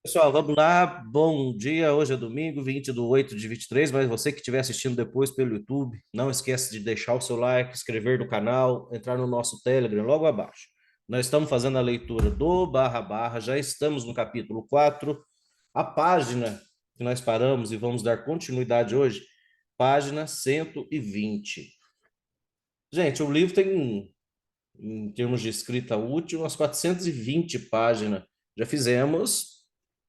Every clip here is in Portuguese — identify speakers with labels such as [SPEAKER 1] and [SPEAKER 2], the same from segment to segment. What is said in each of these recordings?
[SPEAKER 1] Pessoal, vamos lá. Bom dia. Hoje é domingo, 20/8/23. Mas você que estiver assistindo depois pelo YouTube, não esquece de deixar o seu like, inscrever no canal, entrar no nosso Telegram logo abaixo. Nós estamos fazendo a leitura do barra barra, já estamos no capítulo 4. A página que nós paramos e vamos dar continuidade hoje, página 120. Gente, o livro tem, em termos de escrita útil, umas 420 páginas. Já fizemos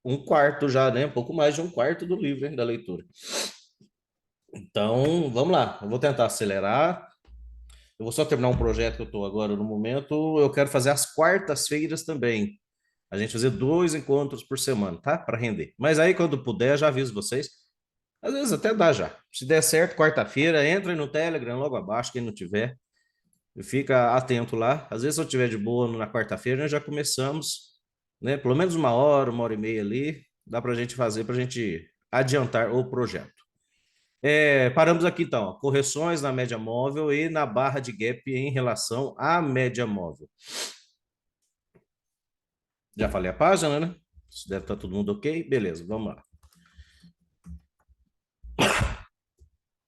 [SPEAKER 1] um quarto já, né? Um pouco mais de um quarto do livro, hein, da leitura. Então, vamos lá. Eu vou tentar acelerar. Eu vou só terminar um projeto que eu estou agora no momento. Eu quero fazer às quartas-feiras também. A gente fazer 2 encontros por semana, tá? Para render. Mas aí, quando puder, já aviso vocês. Às vezes até dá já. Se der certo, quarta-feira, entra no Telegram logo abaixo, quem não tiver. Fica atento lá. Às vezes, se eu tiver de boa na quarta-feira, nós já começamos, né? Pelo menos 1 hora, 1 hora e meia ali, dá para a gente fazer, para a gente adiantar o projeto. Paramos aqui então, ó, correções na média móvel e na barra de gap em relação à média móvel. Já falei a página, né? Isso deve estar todo mundo ok. Beleza, vamos lá.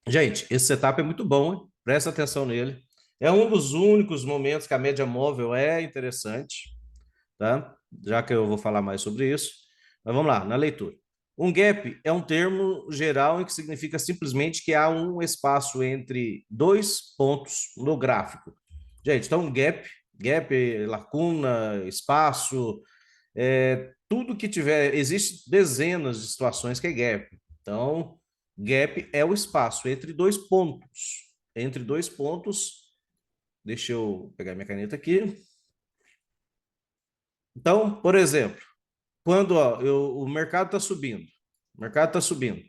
[SPEAKER 1] Gente, esse setup é muito bom, hein? Presta atenção nele. É um dos únicos momentos que a média móvel é interessante, tá? Já que eu vou falar mais sobre isso. Mas vamos lá, na leitura. Um gap é um termo geral em que significa simplesmente que há um espaço entre dois pontos no gráfico. Gente, então gap, lacuna, espaço, tudo que tiver, existe dezenas de situações que é gap. Então, gap é o espaço entre dois pontos. Entre dois pontos, deixa eu pegar minha caneta aqui. Então, por exemplo, quando o mercado está subindo, o mercado está subindo,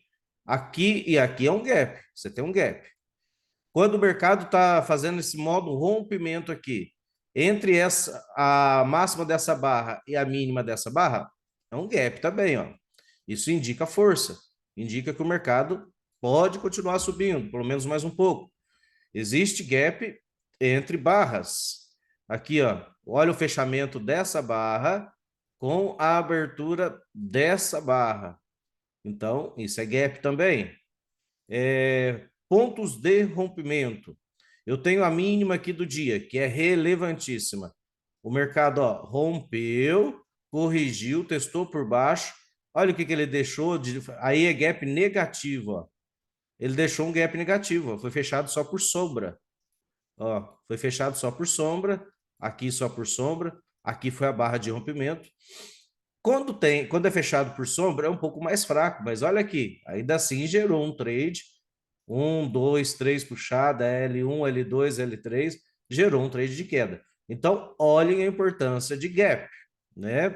[SPEAKER 1] aqui e aqui é um gap, você tem um gap. Quando o mercado está fazendo esse modo rompimento aqui, entre a máxima dessa barra e a mínima dessa barra, é um gap também, ó. Isso indica força, indica que o mercado pode continuar subindo, pelo menos mais um pouco. Existe gap entre barras. Aqui, ó, olha o fechamento dessa barra com a abertura dessa barra. Então, isso é gap também. Pontos de rompimento. Eu tenho a mínima aqui do dia, que é relevantíssima. O mercado, ó, rompeu, corrigiu, testou por baixo. Olha o que ele deixou. Aí é gap negativo, ó. Ele deixou um gap negativo, ó. Foi fechado só por sombra. Ó, foi fechado só por sombra, aqui só por sombra, aqui foi a barra de rompimento. Quando é fechado por sombra, é um pouco mais fraco, mas olha aqui, ainda assim gerou um trade, 1, 2, 3 puxada, L1, L2, L3, gerou um trade de queda. Então, olhem a importância de gap, né?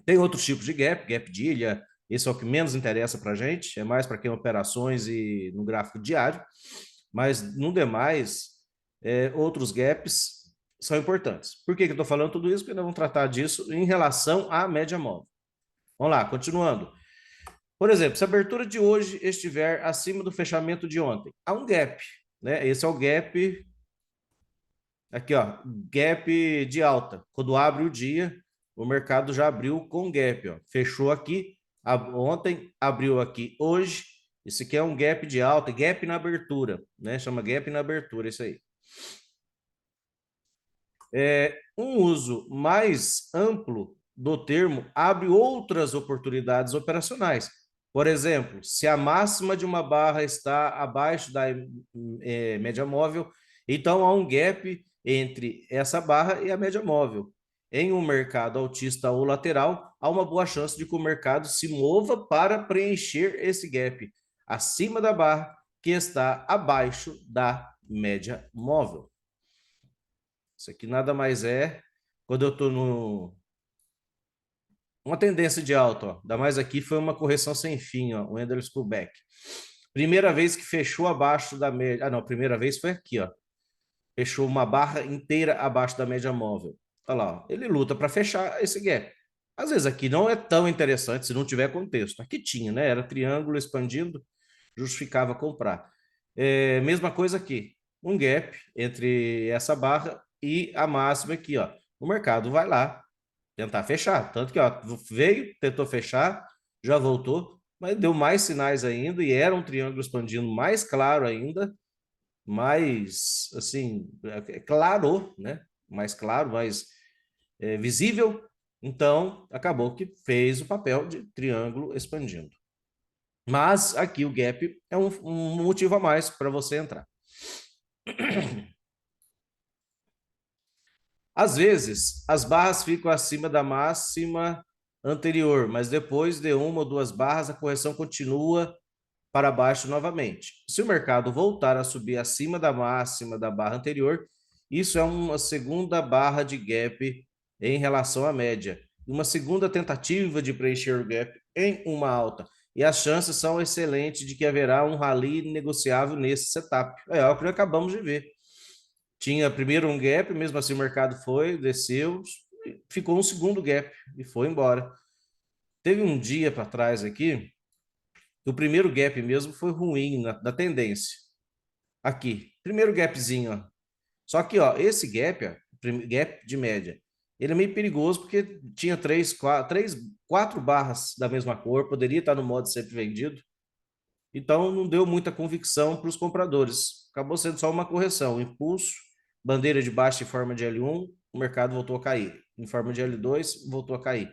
[SPEAKER 1] Tem outros tipos de gap de ilha, esse é o que menos interessa para a gente, é mais para quem operações e no gráfico diário, mas no demais, outros gaps são importantes. Por que eu estou falando tudo isso? Porque nós vamos tratar disso em relação à média móvel. Vamos lá, continuando. Por exemplo, se a abertura de hoje estiver acima do fechamento de ontem, há um gap, né? Esse é o gap, aqui ó, gap de alta. Quando abre o dia, o mercado já abriu com gap, ó. Fechou aqui, ontem, abriu aqui hoje. Esse aqui é um gap de alta, gap na abertura, né? Chama gap na abertura, isso aí. Um uso mais amplo do termo abre outras oportunidades operacionais. Por exemplo, se a máxima de uma barra está abaixo da média móvel, então há um gap entre essa barra e a média móvel. Em um mercado altista ou lateral, há uma boa chance de que o mercado se mova para preencher esse gap acima da barra que está abaixo da média móvel. Isso aqui nada mais é quando eu estou no uma tendência de alta, ó. Ainda mais aqui foi uma correção sem fim, ó, o Endless Pullback. Primeira vez que fechou abaixo da média. Ah, não, a primeira vez foi aqui, ó. Fechou uma barra inteira abaixo da média móvel. Olha lá, ó. Ele luta para fechar esse gap. Às vezes aqui não é tão interessante se não tiver contexto. Aqui tinha, né? Era triângulo expandindo, justificava comprar. Mesma coisa aqui. Um gap entre essa barra e a máxima aqui, ó. O mercado vai lá, tentar fechar. Tanto que, ó, veio, tentou fechar, já voltou, mas deu mais sinais ainda e era um triângulo expandindo mais claro ainda, mais, assim, claro, né? Mais claro, mais visível. Então, acabou que fez o papel de triângulo expandindo. Mas aqui o gap é um motivo a mais para você entrar. Às vezes, as barras ficam acima da máxima anterior, mas depois de uma ou duas barras, a correção continua para baixo novamente. Se o mercado voltar a subir acima da máxima da barra anterior, isso é uma segunda barra de gap em relação à média. Uma segunda tentativa de preencher o gap em uma alta. E as chances são excelentes de que haverá um rally negociável nesse setup. É o que acabamos de ver. Tinha primeiro um gap, mesmo assim o mercado foi, desceu, ficou um segundo gap e foi embora. Teve um dia para trás aqui, o primeiro gap mesmo foi ruim na tendência. Aqui, primeiro gapzinho, ó. Só que, ó, esse gap, ó, gap de média, ele é meio perigoso porque tinha quatro barras da mesma cor, poderia estar no modo sempre vendido. Então, não deu muita convicção para os compradores. Acabou sendo só uma correção. Impulso, bandeira de baixa em forma de L1, o mercado voltou a cair. Em forma de L2, voltou a cair.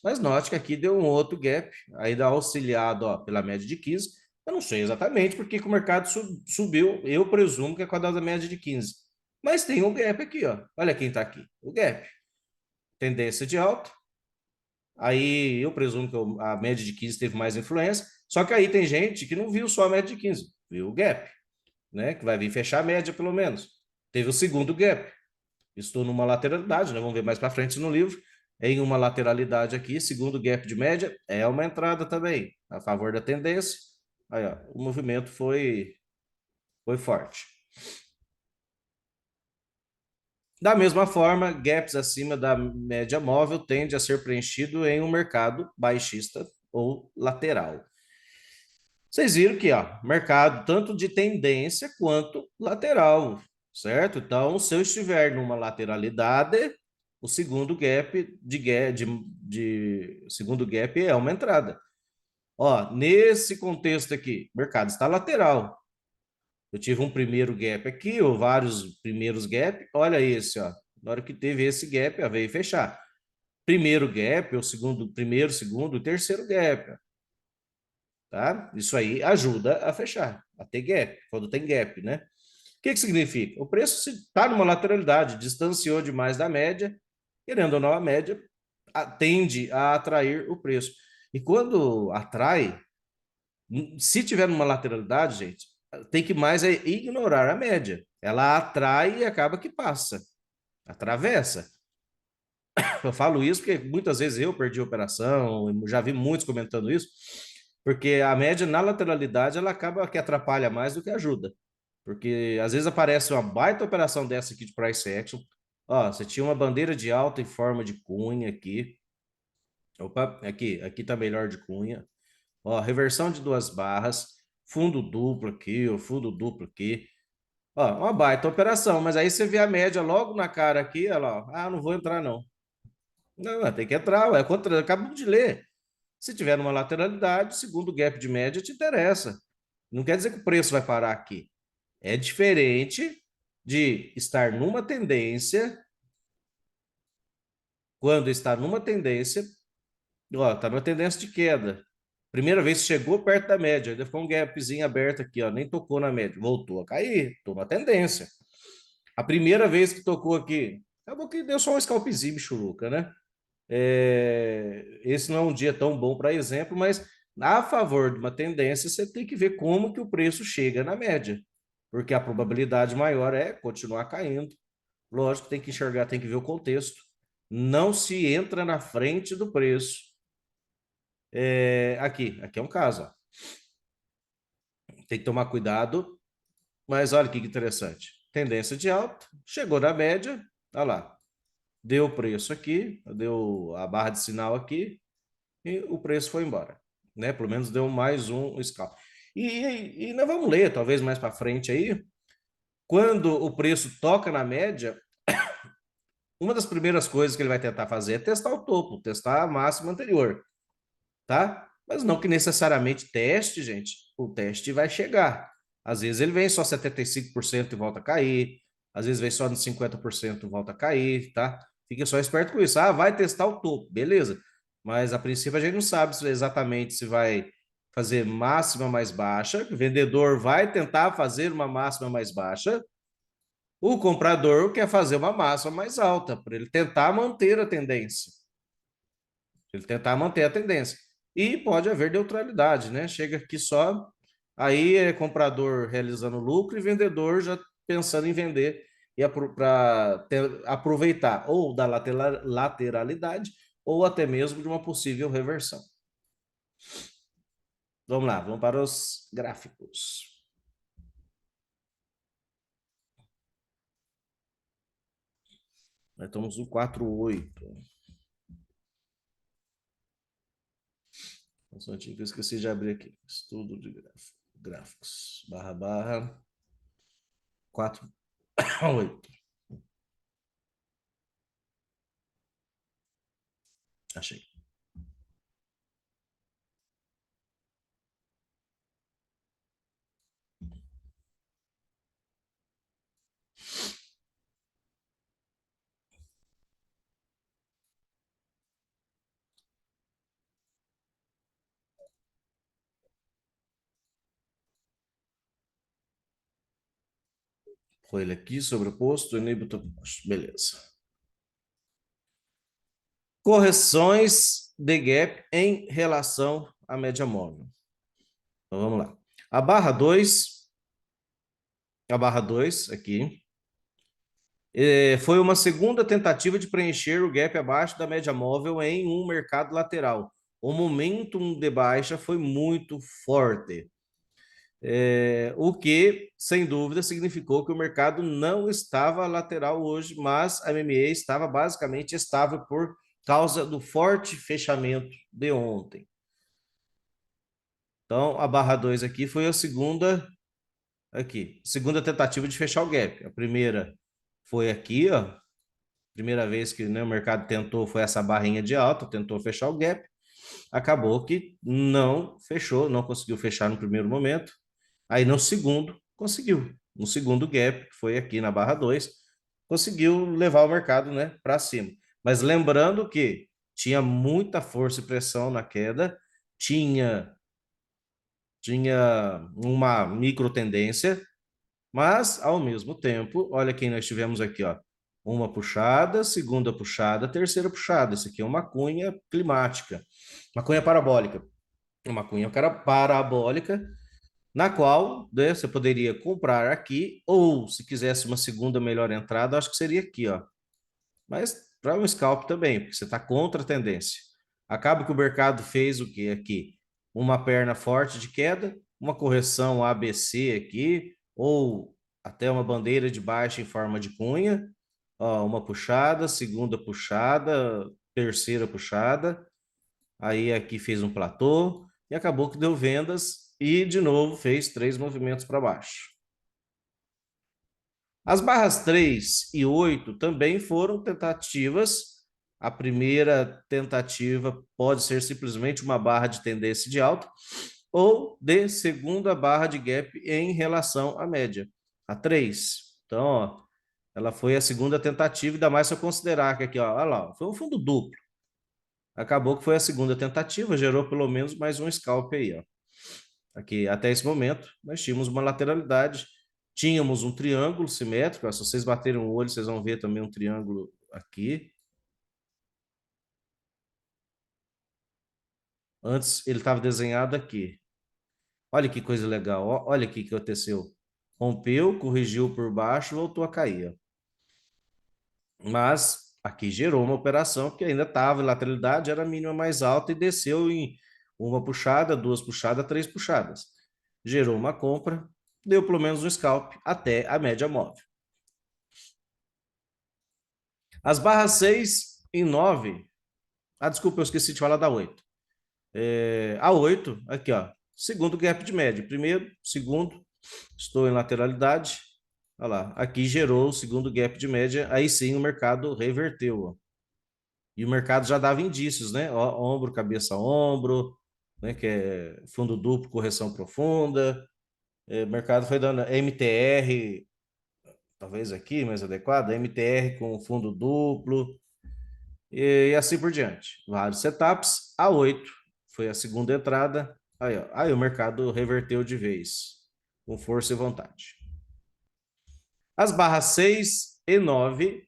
[SPEAKER 1] Mas note que aqui deu um outro gap, ainda auxiliado ó, pela média de 15. Eu não sei exatamente porque que o mercado subiu. Eu presumo que é com a da média de 15. Mas tem um gap aqui, ó. Olha quem está aqui. O gap. Tendência de alta. Aí eu presumo que a média de 15 teve mais influência. Só que aí tem gente que não viu só a média de 15, viu o gap, né? Que vai vir fechar a média, pelo menos. Teve o segundo gap. Estou numa lateralidade, né? Vamos ver mais para frente no livro. Em uma lateralidade aqui, segundo gap de média, é uma entrada também, a favor da tendência. Aí, ó, o movimento foi forte. Da mesma forma, gaps acima da média móvel tende a ser preenchido em um mercado baixista ou lateral. Vocês viram que, ó, mercado tanto de tendência quanto lateral, certo? Então, se eu estiver numa lateralidade, o segundo gap segundo gap é uma entrada. Ó, nesse contexto aqui, o mercado está lateral. Eu tive um primeiro gap aqui, ou vários primeiros gap. Olha esse, ó. Na hora que teve esse gap, ó, veio fechar. Primeiro gap, o segundo, primeiro, segundo, terceiro gap. Tá? Isso aí ajuda a fechar, a ter gap, quando tem gap, né? O que significa? O preço está numa lateralidade, distanciou demais da média, querendo ou não, a média tende a atrair o preço. E quando atrai, se tiver numa lateralidade, gente, tem que mais ignorar a média. Ela atrai e acaba que passa, atravessa. Eu falo isso porque muitas vezes eu perdi a operação, já vi muitos comentando isso, porque a média na lateralidade ela acaba que atrapalha mais do que ajuda. Porque às vezes aparece uma baita operação dessa aqui de price action. Ó, você tinha uma bandeira de alta em forma de cunha aqui. Opa, aqui tá melhor de cunha. Ó, reversão de duas barras, fundo duplo aqui, o fundo duplo aqui. Ó, uma baita operação, mas aí você vê a média logo na cara aqui, olha lá, ó, ah, não vou entrar não. Não, tem que entrar, é contra, acabo de ler. Se tiver numa lateralidade, segundo gap de média te interessa. Não quer dizer que o preço vai parar aqui. É diferente de estar numa tendência, quando está numa tendência, ó, está numa tendência de queda. Primeira vez que chegou perto da média, ainda ficou um gapzinho aberto aqui, ó, nem tocou na média, voltou a cair, estou na tendência. A primeira vez que tocou aqui, acabou que deu só um scalpzinho, churuca, né? Esse não é um dia tão bom para exemplo, mas a favor de uma tendência, você tem que ver como que o preço chega na média, porque a probabilidade maior é continuar caindo. Lógico, tem que enxergar, tem que ver o contexto. Não se entra na frente do preço. Aqui é um caso, ó. Tem que tomar cuidado, mas olha que interessante. Tendência de alta, chegou na média, olha lá, deu o preço aqui, deu a barra de sinal aqui, e o preço foi embora, né? Pelo menos deu mais um scalp. E nós vamos ler, talvez mais para frente aí, quando o preço toca na média, uma das primeiras coisas que ele vai tentar fazer é testar o topo, testar a máxima anterior, tá? Mas não que necessariamente teste, gente, o teste vai chegar. Às vezes ele vem só 75% e volta a cair, às vezes vem só nos 50% e volta a cair, tá? Fica só esperto com isso. Ah, vai testar o topo, beleza. Mas a princípio a gente não sabe exatamente se vai fazer máxima mais baixa, o vendedor vai tentar fazer uma máxima mais baixa, o comprador quer fazer uma máxima mais alta, para ele tentar manter a tendência. Ele tentar manter a tendência. E pode haver neutralidade, né? Chega aqui só, aí é comprador realizando lucro e vendedor já pensando em vender e para aproveitar ou da lateralidade ou até mesmo de uma possível reversão. Vamos lá, vamos para os gráficos. Nós estamos no 4,8. Só que eu esqueci de abrir aqui. Estudo de gráficos. // 4,8. Achei. Foi ele aqui, sobreposto, enable to push. Beleza. Correções de gap em relação à média móvel. Então vamos lá. A barra 2 aqui, foi uma segunda tentativa de preencher o gap abaixo da média móvel em um mercado lateral. O momentum de baixa foi muito forte. O que, sem dúvida, significou que o mercado não estava lateral hoje, mas a MMA estava basicamente estável por causa do forte fechamento de ontem. Então, a barra 2 aqui foi a segunda tentativa de fechar o gap. A primeira foi aqui, ó. Primeira vez que, né, o mercado tentou foi essa barrinha de alta, tentou fechar o gap. Acabou que não fechou, não conseguiu fechar no primeiro momento. Aí no segundo, conseguiu. No segundo gap, que foi aqui na barra 2, conseguiu levar o mercado, né, para cima. Mas lembrando que tinha muita força e pressão na queda, tinha uma micro tendência, mas ao mesmo tempo, olha quem nós tivemos aqui, ó. Uma puxada, segunda puxada, terceira puxada. Isso aqui é uma cunha climática, uma cunha parabólica. Uma cunha parabólica na qual, né, você poderia comprar aqui, ou se quisesse uma segunda melhor entrada, acho que seria aqui, ó. Mas para um scalp também, porque você está contra a tendência. Acaba que o mercado fez o que aqui? Uma perna forte de queda, uma correção ABC aqui, ou até uma bandeira de baixa em forma de cunha, ó, uma puxada, segunda puxada, terceira puxada, aí aqui fez um platô e acabou que deu vendas e de novo fez 3 movimentos para baixo. As barras 3 e 8 também foram tentativas. A primeira tentativa pode ser simplesmente uma barra de tendência de alta ou de segunda barra de gap em relação à média, a 3. Então, ó, ela foi a segunda tentativa, ainda mais se eu considerar que aqui, ó, olha lá, foi um fundo duplo. Acabou que foi a segunda tentativa, gerou pelo menos mais um scalp aí, ó. Aqui, até esse momento, nós tínhamos uma lateralidade, tínhamos um triângulo simétrico, ó, se vocês baterem o olho, vocês vão ver também um triângulo aqui. Antes ele estava desenhado aqui. Olha que coisa legal, ó, olha aqui o que aconteceu. Rompeu, corrigiu por baixo, voltou a cair, ó. Mas aqui gerou uma operação que ainda estava, a lateralidade era a mínima mais alta e desceu em uma puxada, duas puxadas, três puxadas. Gerou uma compra, deu pelo menos um scalp até a média móvel. As barras 6 e 9. Ah, desculpa, eu esqueci de falar da 8. A 8, aqui, ó. Segundo gap de média. Primeiro, segundo, estou em lateralidade. Olha lá, aqui gerou o segundo gap de média, aí sim o mercado reverteu, ó. E o mercado já dava indícios, né? Ó, ombro, cabeça, ombro, né? Que é fundo duplo, correção profunda. O mercado foi dando MTR, talvez aqui mais adequado, MTR com fundo duplo, e assim por diante. Vários setups, A8 foi a segunda entrada. Aí, ó, aí o mercado reverteu de vez, com força e vontade. As barras 6 e 9,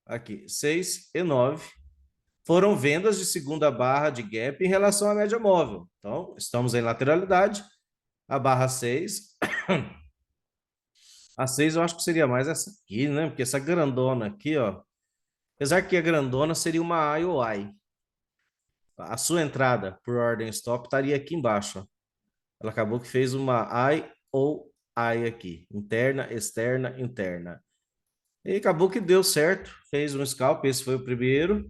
[SPEAKER 1] aqui, 6 e 9, foram vendas de segunda barra de gap em relação à média móvel. Então, estamos em lateralidade. A barra 6, a 6 eu acho que seria mais essa aqui, né? Porque essa grandona aqui, ó, apesar que a grandona seria uma IOI. A sua entrada por ordem stop estaria aqui embaixo. Ó. Ela acabou que fez uma I ou I aqui, interna, externa, interna. E acabou que deu certo, fez um scalp, esse foi o primeiro.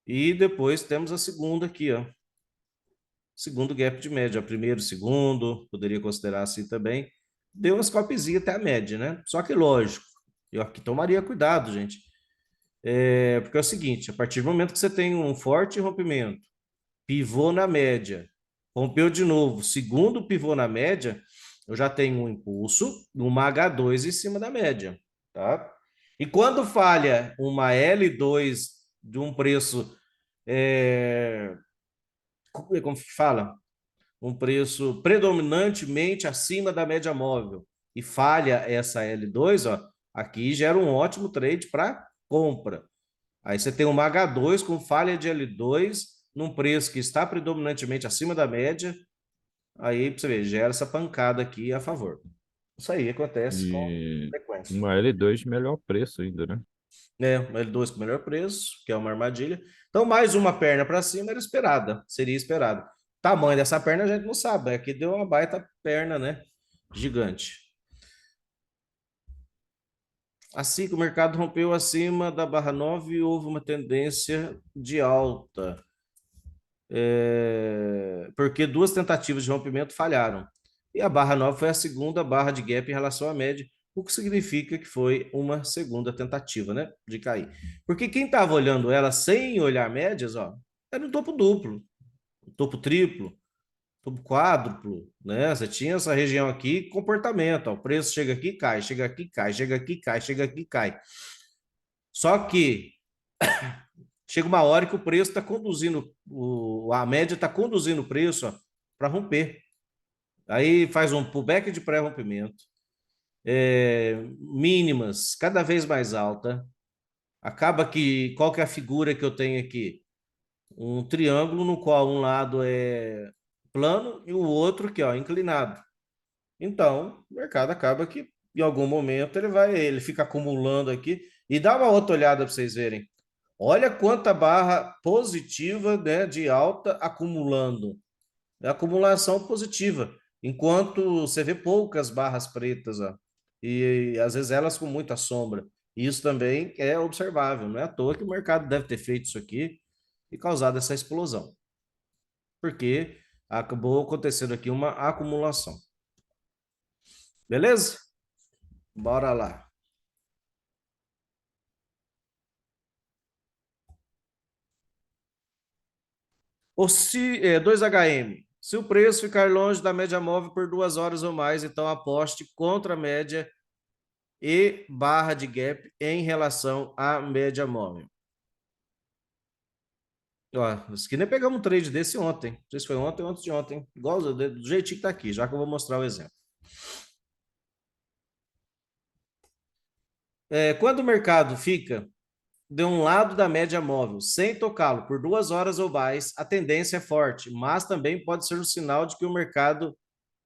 [SPEAKER 1] E depois temos a segunda aqui, ó. Segundo gap de média, primeiro, segundo, poderia considerar assim também. Deu um scalpzinho até a média, né? Só que lógico, eu aqui tomaria cuidado, gente. Porque é o seguinte, a partir do momento que você tem um forte rompimento, pivô na média, rompeu de novo, segundo pivô na média, eu já tenho um impulso, uma H2 em cima da média, tá? E quando falha uma L2 de um preço, como fala? Um preço predominantemente acima da média móvel e falha essa L2, ó, aqui gera um ótimo trade para compra. Aí você tem uma H2 com falha de L2 num preço que está predominantemente acima da média, aí você vê, gera essa pancada aqui a favor. Isso aí acontece com
[SPEAKER 2] E
[SPEAKER 1] frequência.
[SPEAKER 2] uma L2 de melhor preço ainda, né?
[SPEAKER 1] Uma L2 com melhor preço, que é uma armadilha. Então, mais uma perna para cima era esperada, seria esperado. Tamanho dessa perna a gente não sabe, aqui deu uma baita perna, né? Gigante. Assim que o mercado rompeu acima da barra 9, houve uma tendência de alta. Porque duas tentativas de rompimento falharam. E a barra 9 foi a segunda barra de gap em relação à média, o que significa que foi uma segunda tentativa, né, de cair. Porque quem estava olhando ela sem olhar médias, ó, era um topo duplo, um topo triplo, topo quádruplo, né? Você tinha essa região aqui, comportamento, ó, o preço chega aqui, cai, chega aqui, cai, chega aqui, cai, chega aqui, cai. Só que chega uma hora que o preço está conduzindo, a média está conduzindo o preço para romper. Aí faz um pullback de pré-rompimento, mínimas cada vez mais alta. Acaba que, qual que é a figura que eu tenho aqui? Um triângulo no qual um lado é plano e o outro aqui, ó, inclinado. Então, o mercado acaba que em algum momento ele fica acumulando aqui e dá uma outra olhada para vocês verem. Olha quanta barra positiva, né, de alta acumulando. É acumulação positiva, enquanto você vê poucas barras pretas, ó, e às vezes elas com muita sombra. Isso também é observável, não é à toa que o mercado deve ter feito isso aqui e causado essa explosão, porque acabou acontecendo aqui uma acumulação. Beleza? Bora lá. O 2HM. Se o preço ficar longe da média móvel por 2 horas ou mais, então aposte contra a média e barra de gap em relação à média móvel. Ó, isso aqui nem pegamos um trade desse ontem. Não sei se foi ontem ou antes de ontem. Igual do jeitinho que tá aqui, já que eu vou mostrar o exemplo. Quando o mercado fica de um lado da média móvel, sem tocá-lo por 2 horas ou mais, a tendência é forte, mas também pode ser um sinal de que o mercado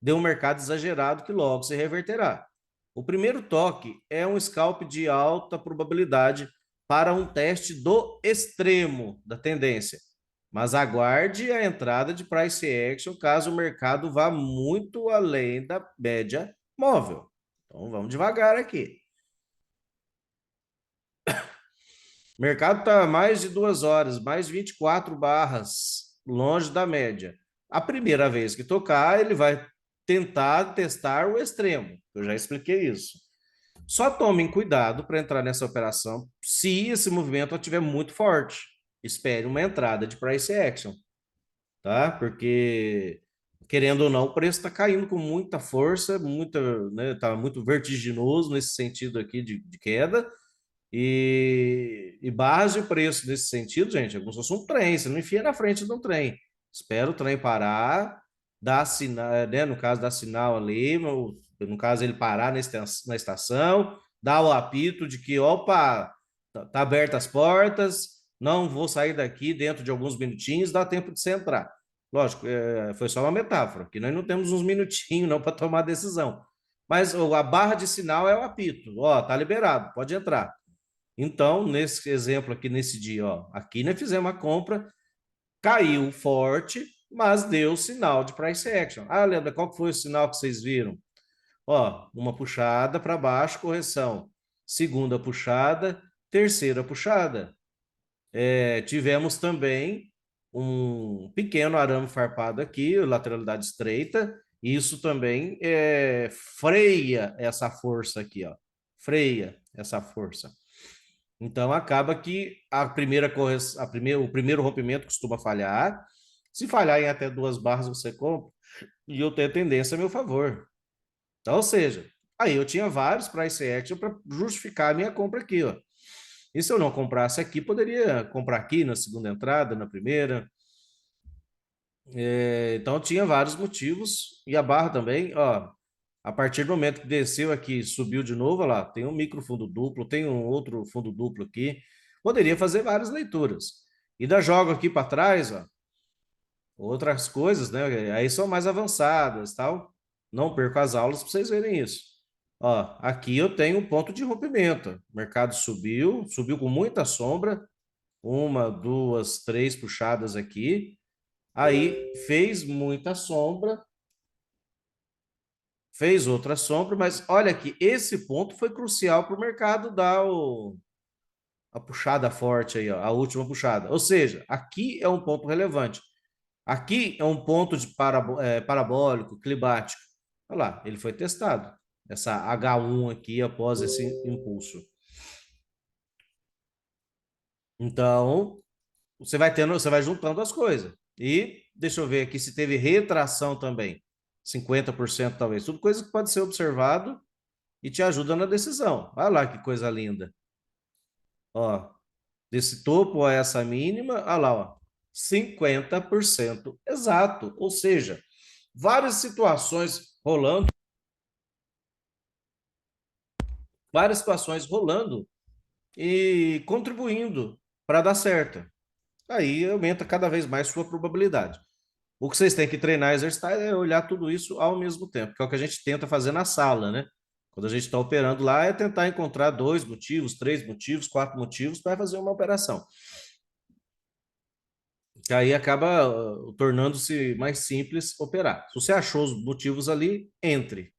[SPEAKER 1] deu um mercado exagerado que logo se reverterá. O primeiro toque é um scalp de alta probabilidade para um teste do extremo da tendência. Mas aguarde a entrada de price action caso o mercado vá muito além da média móvel. Então vamos devagar aqui. O mercado está mais de 2 horas, mais 24 barras longe da média. A primeira vez que tocar, ele vai tentar testar o extremo. Eu já expliquei isso. Só tomem cuidado para entrar nessa operação se esse movimento estiver muito forte. Espere uma entrada de price action, tá? Porque, querendo ou não, o preço está caindo com muita força, muita, né? Tá muito vertiginoso nesse sentido aqui de queda. E barras de preço nesse sentido, gente, é como se fosse um trem, você não enfia na frente de um trem. Espera o trem parar, dá sinal, né, no caso, dá sinal ali, no caso, ele parar na estação, dá o apito de que, opa, tá abertas as portas, não vou sair daqui dentro de alguns minutinhos, dá tempo de você entrar. Lógico, foi só uma metáfora, que nós não temos uns minutinhos não para tomar decisão. Mas a barra de sinal é o apito, ó, tá liberado, pode entrar. Então, nesse exemplo aqui, nesse dia, ó, aqui nós fizemos uma compra, caiu forte, mas deu sinal de price action. Ah, Leandro, qual foi o sinal que vocês viram? Ó, uma puxada para baixo, correção. Segunda puxada, terceira puxada. Tivemos também um pequeno arame farpado aqui, lateralidade estreita. Isso também freia essa força aqui, ó. Freia essa força. Então acaba que o primeiro rompimento costuma falhar. Se falhar em até 2 barras, você compra, e eu tenho tendência a meu favor. Então, ou seja, aí eu tinha vários price action para justificar a minha compra aqui, ó. E se eu não comprasse aqui, poderia comprar aqui na segunda entrada, na primeira. Então tinha vários motivos. E a barra também, ó. A partir do momento que desceu aqui, subiu de novo, olha lá, tem um micro fundo duplo, tem um outro fundo duplo aqui. Poderia fazer várias leituras. E da jogo aqui para trás, ó, outras coisas, né? Aí são mais avançadas, tal. Não perco as aulas para vocês verem isso. Ó, aqui eu tenho um ponto de rompimento. O mercado subiu, subiu com muita sombra, uma, duas, três puxadas aqui. Aí fez muita sombra, fez outra sombra, mas olha aqui, esse ponto foi crucial para o mercado dar a puxada forte aí, ó, a última puxada. Ou seja, aqui é um ponto relevante. Aqui é um ponto de parabólico, climático. Olha lá, ele foi testado. Essa H1 aqui após esse impulso. Então, você vai juntando as coisas. E deixa eu ver aqui se teve retração também. 50% talvez. Tudo coisa que pode ser observado e te ajuda na decisão. Olha lá que coisa linda. Ó, desse topo a essa mínima, olha lá, ó, 50% exato. Ou seja, várias situações rolando e contribuindo para dar certo. Aí aumenta cada vez mais sua probabilidade. O que vocês têm que treinar e exercitar é olhar tudo isso ao mesmo tempo, que é o que a gente tenta fazer na sala, né? Quando a gente está operando lá, é tentar encontrar 2 motivos, 3 motivos, 4 motivos para fazer uma operação. Que aí acaba tornando-se mais simples operar. Se você achou os motivos ali, entre.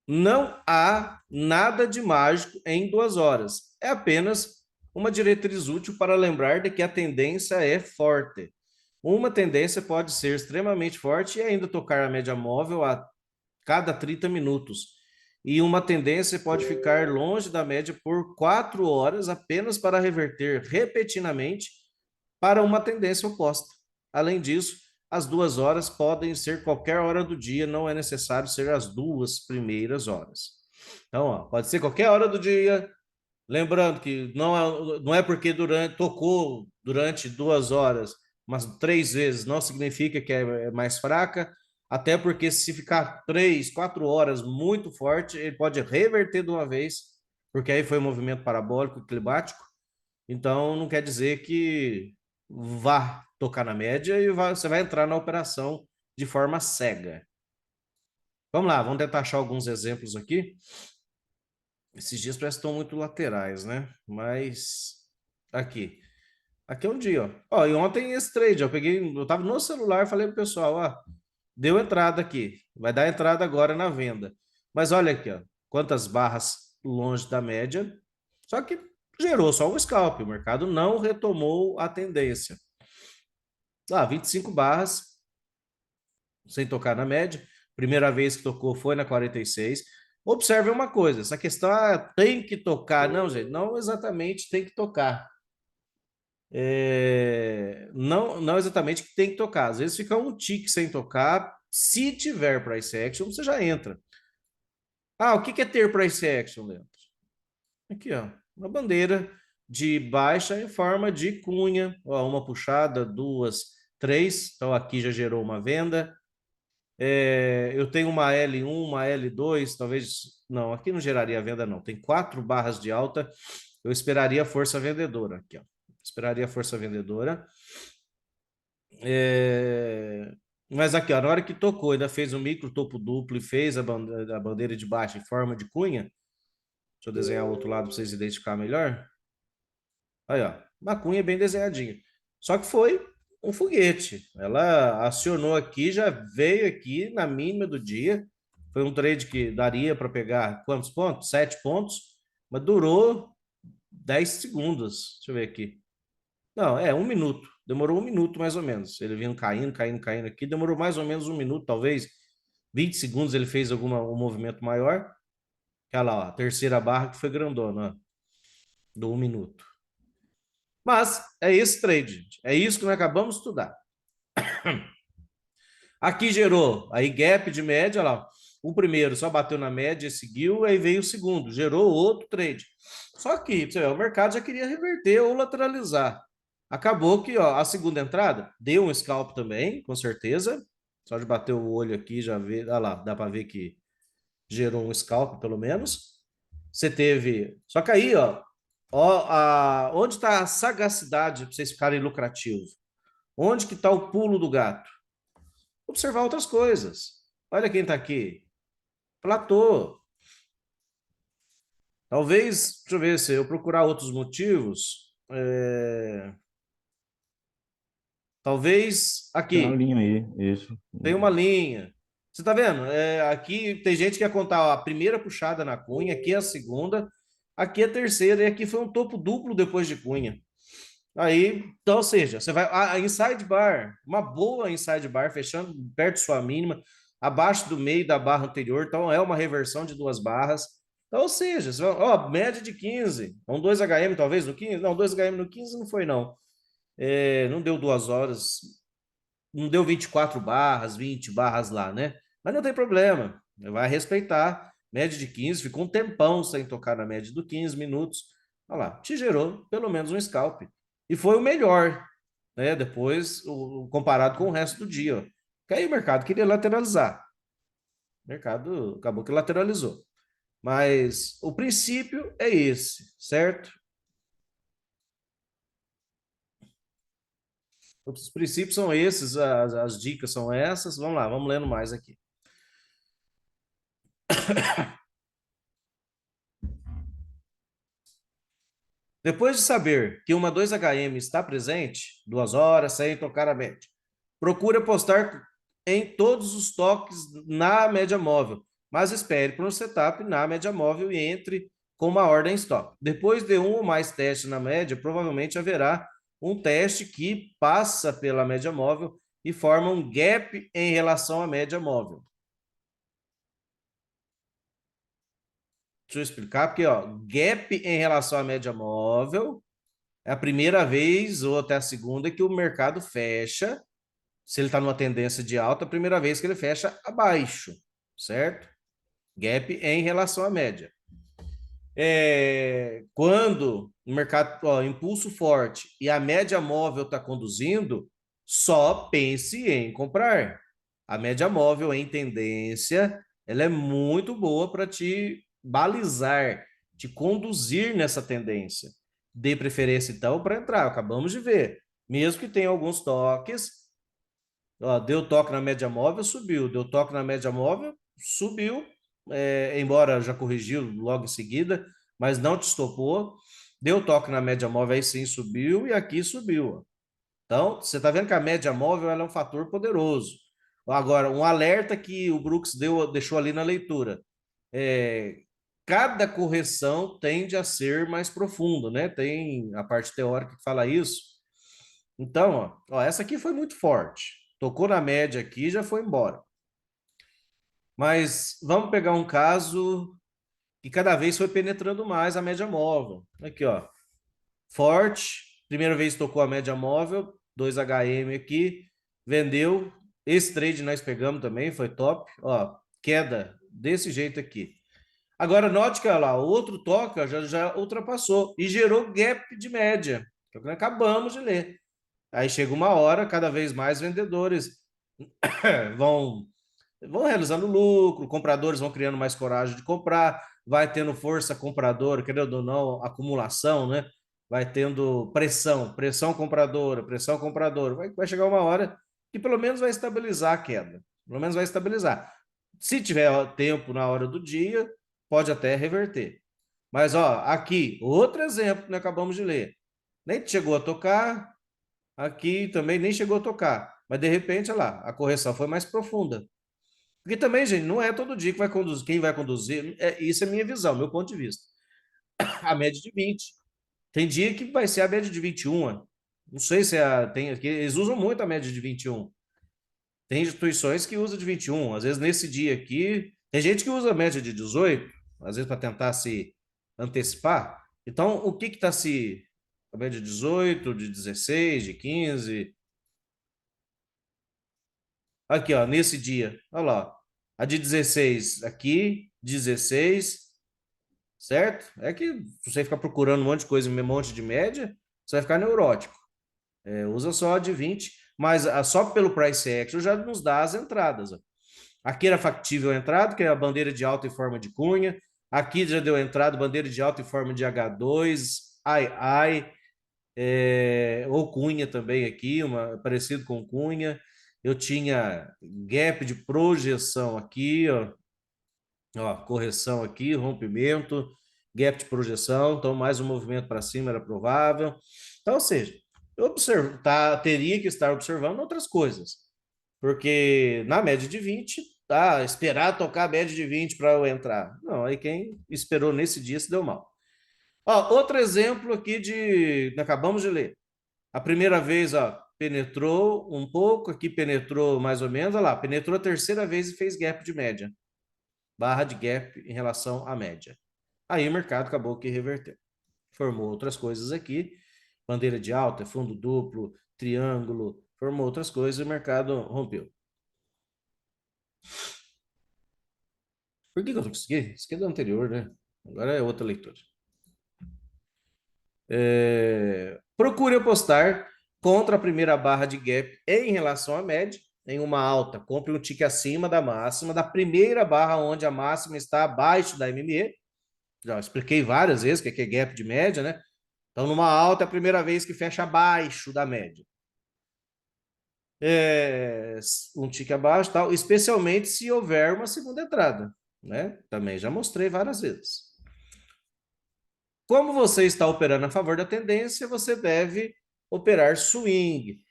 [SPEAKER 1] Não há nada de mágico em 2 horas. É apenas uma diretriz útil para lembrar de que a tendência é forte. Uma tendência pode ser extremamente forte e ainda tocar a média móvel a cada 30 minutos. E uma tendência pode ficar longe da média por 4 horas apenas para reverter repentinamente para uma tendência oposta. Além disso, as 2 horas podem ser qualquer hora do dia, não é necessário ser as 2 primeiras horas. Então, ó, pode ser qualquer hora do dia. Lembrando que não é porque tocou durante 2 horas, mas 3 vezes, não significa que é mais fraca, até porque se ficar 3, 4 horas muito forte, ele pode reverter de uma vez, porque aí foi um movimento parabólico, climático, então não quer dizer que vá tocar na média e você vai entrar na operação de forma cega. Vamos lá, vamos tentar achar alguns exemplos aqui. Esses dias parece que estão muito laterais, né? Mas aqui. Aqui é um dia, ó. Ó, e ontem esse trade, eu tava no celular, falei pro pessoal, ó, deu entrada aqui. Vai dar entrada agora na venda. Mas olha aqui, ó, quantas barras longe da média. Só que gerou só um scalp, o mercado não retomou a tendência. Lá, 25 barras, sem tocar na média. Primeira vez que tocou foi na 46. Observe uma coisa, essa questão tem que tocar. Não, gente, não exatamente tem que tocar. Não exatamente que tem que tocar. Às vezes fica um tique sem tocar. Se tiver price action, você já entra. Ah, o que é ter price action, Leandro? Aqui, ó, uma bandeira de baixa em forma de cunha. Ó, uma puxada, duas, três. Então aqui já gerou uma venda. Eu tenho uma L1, uma L2, talvez. Não, aqui não geraria venda, não. Tem 4 barras de alta. Eu esperaria a força vendedora. Aqui, ó. Esperaria a força vendedora. Mas aqui, ó, na hora que tocou, ainda fez um micro topo duplo e fez a bandeira de baixo em forma de cunha. Deixa eu desenhar o outro lado para vocês identificar melhor. Aí, ó, uma cunha bem desenhadinha. Só que foi um foguete. Ela acionou aqui, já veio aqui na mínima do dia. Foi um trade que daria para pegar quantos pontos? 7 pontos, mas durou 10 segundos. Deixa eu ver aqui. Não, 1 minuto. Demorou 1 minuto mais ou menos. Ele vindo caindo, caindo, caindo aqui. Demorou mais ou menos 1 minuto, talvez 20 segundos ele fez um movimento maior. Olha lá, ó, a terceira barra que foi grandona, ó, do 1 minuto. Mas é esse trade, gente. É isso que nós acabamos de estudar. Aqui gerou aí gap de média, lá. O primeiro só bateu na média e seguiu, aí veio o segundo, gerou outro trade. Só que você vê, o mercado já queria reverter ou lateralizar. Acabou que ó, a segunda entrada deu um scalp também, com certeza. Só de bater o olho aqui já vê, olha lá, dá para ver que gerou um scalp pelo menos. Você teve, só que aí, onde está a sagacidade para vocês ficarem lucrativos? Onde que está o pulo do gato? Observar outras coisas. Olha quem está aqui. Platô. Talvez, deixa eu ver se eu procurar outros motivos. Talvez
[SPEAKER 2] Tem uma
[SPEAKER 1] aqui.
[SPEAKER 2] linha aí, isso.
[SPEAKER 1] Tem uma linha. Você está vendo? Aqui tem gente que quer contar ó, a primeira puxada na cunha, aqui é a segunda, aqui é a terceira, e aqui foi um topo duplo depois de cunha. Aí, então, ou seja, você vai. A inside bar, uma boa inside bar, fechando perto de sua mínima, abaixo do meio da barra anterior, então é uma reversão de 2 barras. Então, ou seja, você vai, ó, média de 15, um 2 HM talvez no 15? Não, 2 HM no 15 não foi, não. Não deu 2 horas, não deu 24 barras, 20 barras lá, né? Mas não tem problema, vai respeitar. Média de 15, ficou um tempão sem tocar na média do 15 minutos. Olha lá, te gerou pelo menos um scalp. E foi o melhor, né? Depois, comparado com o resto do dia. Ó. Que aí o mercado queria lateralizar. O mercado acabou que lateralizou. Mas o princípio é esse, certo? Os princípios são esses, as dicas são essas. Vamos lá, vamos lendo mais aqui. Depois de saber que uma 2HM está presente, 2 horas sem tocar a média, procure apostar em todos os toques na média móvel, mas espere por um setup na média móvel e entre com uma ordem stop. Depois de um ou mais testes na média, provavelmente haverá um teste que passa pela média móvel e forma um gap em relação à média móvel. Deixa eu explicar, porque ó, gap em relação à média móvel é a primeira vez ou até a segunda que o mercado fecha. Se ele está numa tendência de alta, a primeira vez que ele fecha abaixo, certo? Gap em relação à média. Quando o mercado, impulso forte e a média móvel está conduzindo, só pense em comprar. A média móvel em tendência, ela é muito boa para te balizar, te conduzir nessa tendência. Dê preferência, então, para entrar. Acabamos de ver. Mesmo que tenha alguns toques, deu toque na média móvel, subiu. Deu toque na média móvel, subiu. Embora já corrigiu logo em seguida, mas não te estopou. Deu toque na média móvel, aí sim subiu e aqui subiu. Então, você está vendo que a média móvel ela é um fator poderoso. Agora, um alerta que o Brooks deixou ali na leitura. É, cada correção tende a ser mais profunda, né? Tem a parte teórica que fala isso. Então, essa aqui foi muito forte. Tocou na média aqui, já foi embora. Mas vamos pegar um caso que cada vez foi penetrando mais a média móvel. Aqui, ó. Forte, primeira vez tocou a média móvel, 2HM aqui, vendeu. Esse trade nós pegamos também, foi top. Ó, queda desse jeito aqui. Agora, note que olha lá, o outro toca já ultrapassou e gerou gap de média, que é o que nós acabamos de ler. Aí chega uma hora, cada vez mais vendedores vão vão realizando lucro, compradores vão criando mais coragem de comprar, vai tendo força compradora, querendo ou não, acumulação, né? Vai tendo pressão compradora. Vai chegar uma hora que pelo menos vai estabilizar a queda, pelo menos vai estabilizar. Se tiver tempo na hora do dia, pode até reverter. Mas, ó, aqui, outro exemplo que nós acabamos de ler. Nem chegou a tocar, aqui também nem chegou a tocar. Mas, de repente, olha lá, a correção foi mais profunda. Porque também, gente, não é todo dia que vai conduzir, quem vai conduzir, isso é minha visão, meu ponto de vista. A média de 20. Tem dia que vai ser a média de 21. Não sei se tem aqui, eles usam muito a média de 21. Tem instituições que usam de 21. Às vezes nesse dia aqui, tem gente que usa a média de 18, às vezes para tentar se antecipar. Então, o que está se a média de 18, de 16, de 15? Aqui, ó, nesse dia, olha lá, a de 16 aqui, 16, certo? É que se você ficar procurando um monte de coisa, um monte de média, você vai ficar neurótico. Usa só a de 20, mas só pelo price action já nos dá as entradas. Ó. Aqui era factível a entrada, que é a bandeira de alta em forma de cunha. Aqui já deu entrada, bandeira de alta em forma de H2, ai, ou cunha também aqui, parecido com cunha. Eu tinha gap de projeção aqui, ó, correção aqui, rompimento, gap de projeção, então mais um movimento para cima era provável. Então, ou seja, teria que estar observando outras coisas, porque na média de 20, tá, esperar tocar a média de 20 para eu entrar. Não, aí quem esperou nesse dia se deu mal. Ó, outro exemplo aqui acabamos de ler. A primeira vez, ó, penetrou um pouco, aqui penetrou mais ou menos, olha lá, penetrou a terceira vez e fez gap de média, barra de gap em relação à média. Aí o mercado acabou que reverteu. Formou outras coisas aqui, bandeira de alta, fundo duplo, triângulo, formou outras coisas e o mercado rompeu. Por que eu tô com isso aqui? Isso aqui é do anterior, né? Agora é outra leitura. Procure apostar contra a primeira barra de gap em relação à média, em uma alta. Compre um tique acima da máxima, da primeira barra onde a máxima está abaixo da MME. Já expliquei várias vezes o que é gap de média, né? Então, numa alta, é a primeira vez que fecha abaixo da média. Um tique abaixo, tal, especialmente se houver uma segunda entrada, né? Também já mostrei várias vezes. Como você está operando a favor da tendência, você deve operar swing,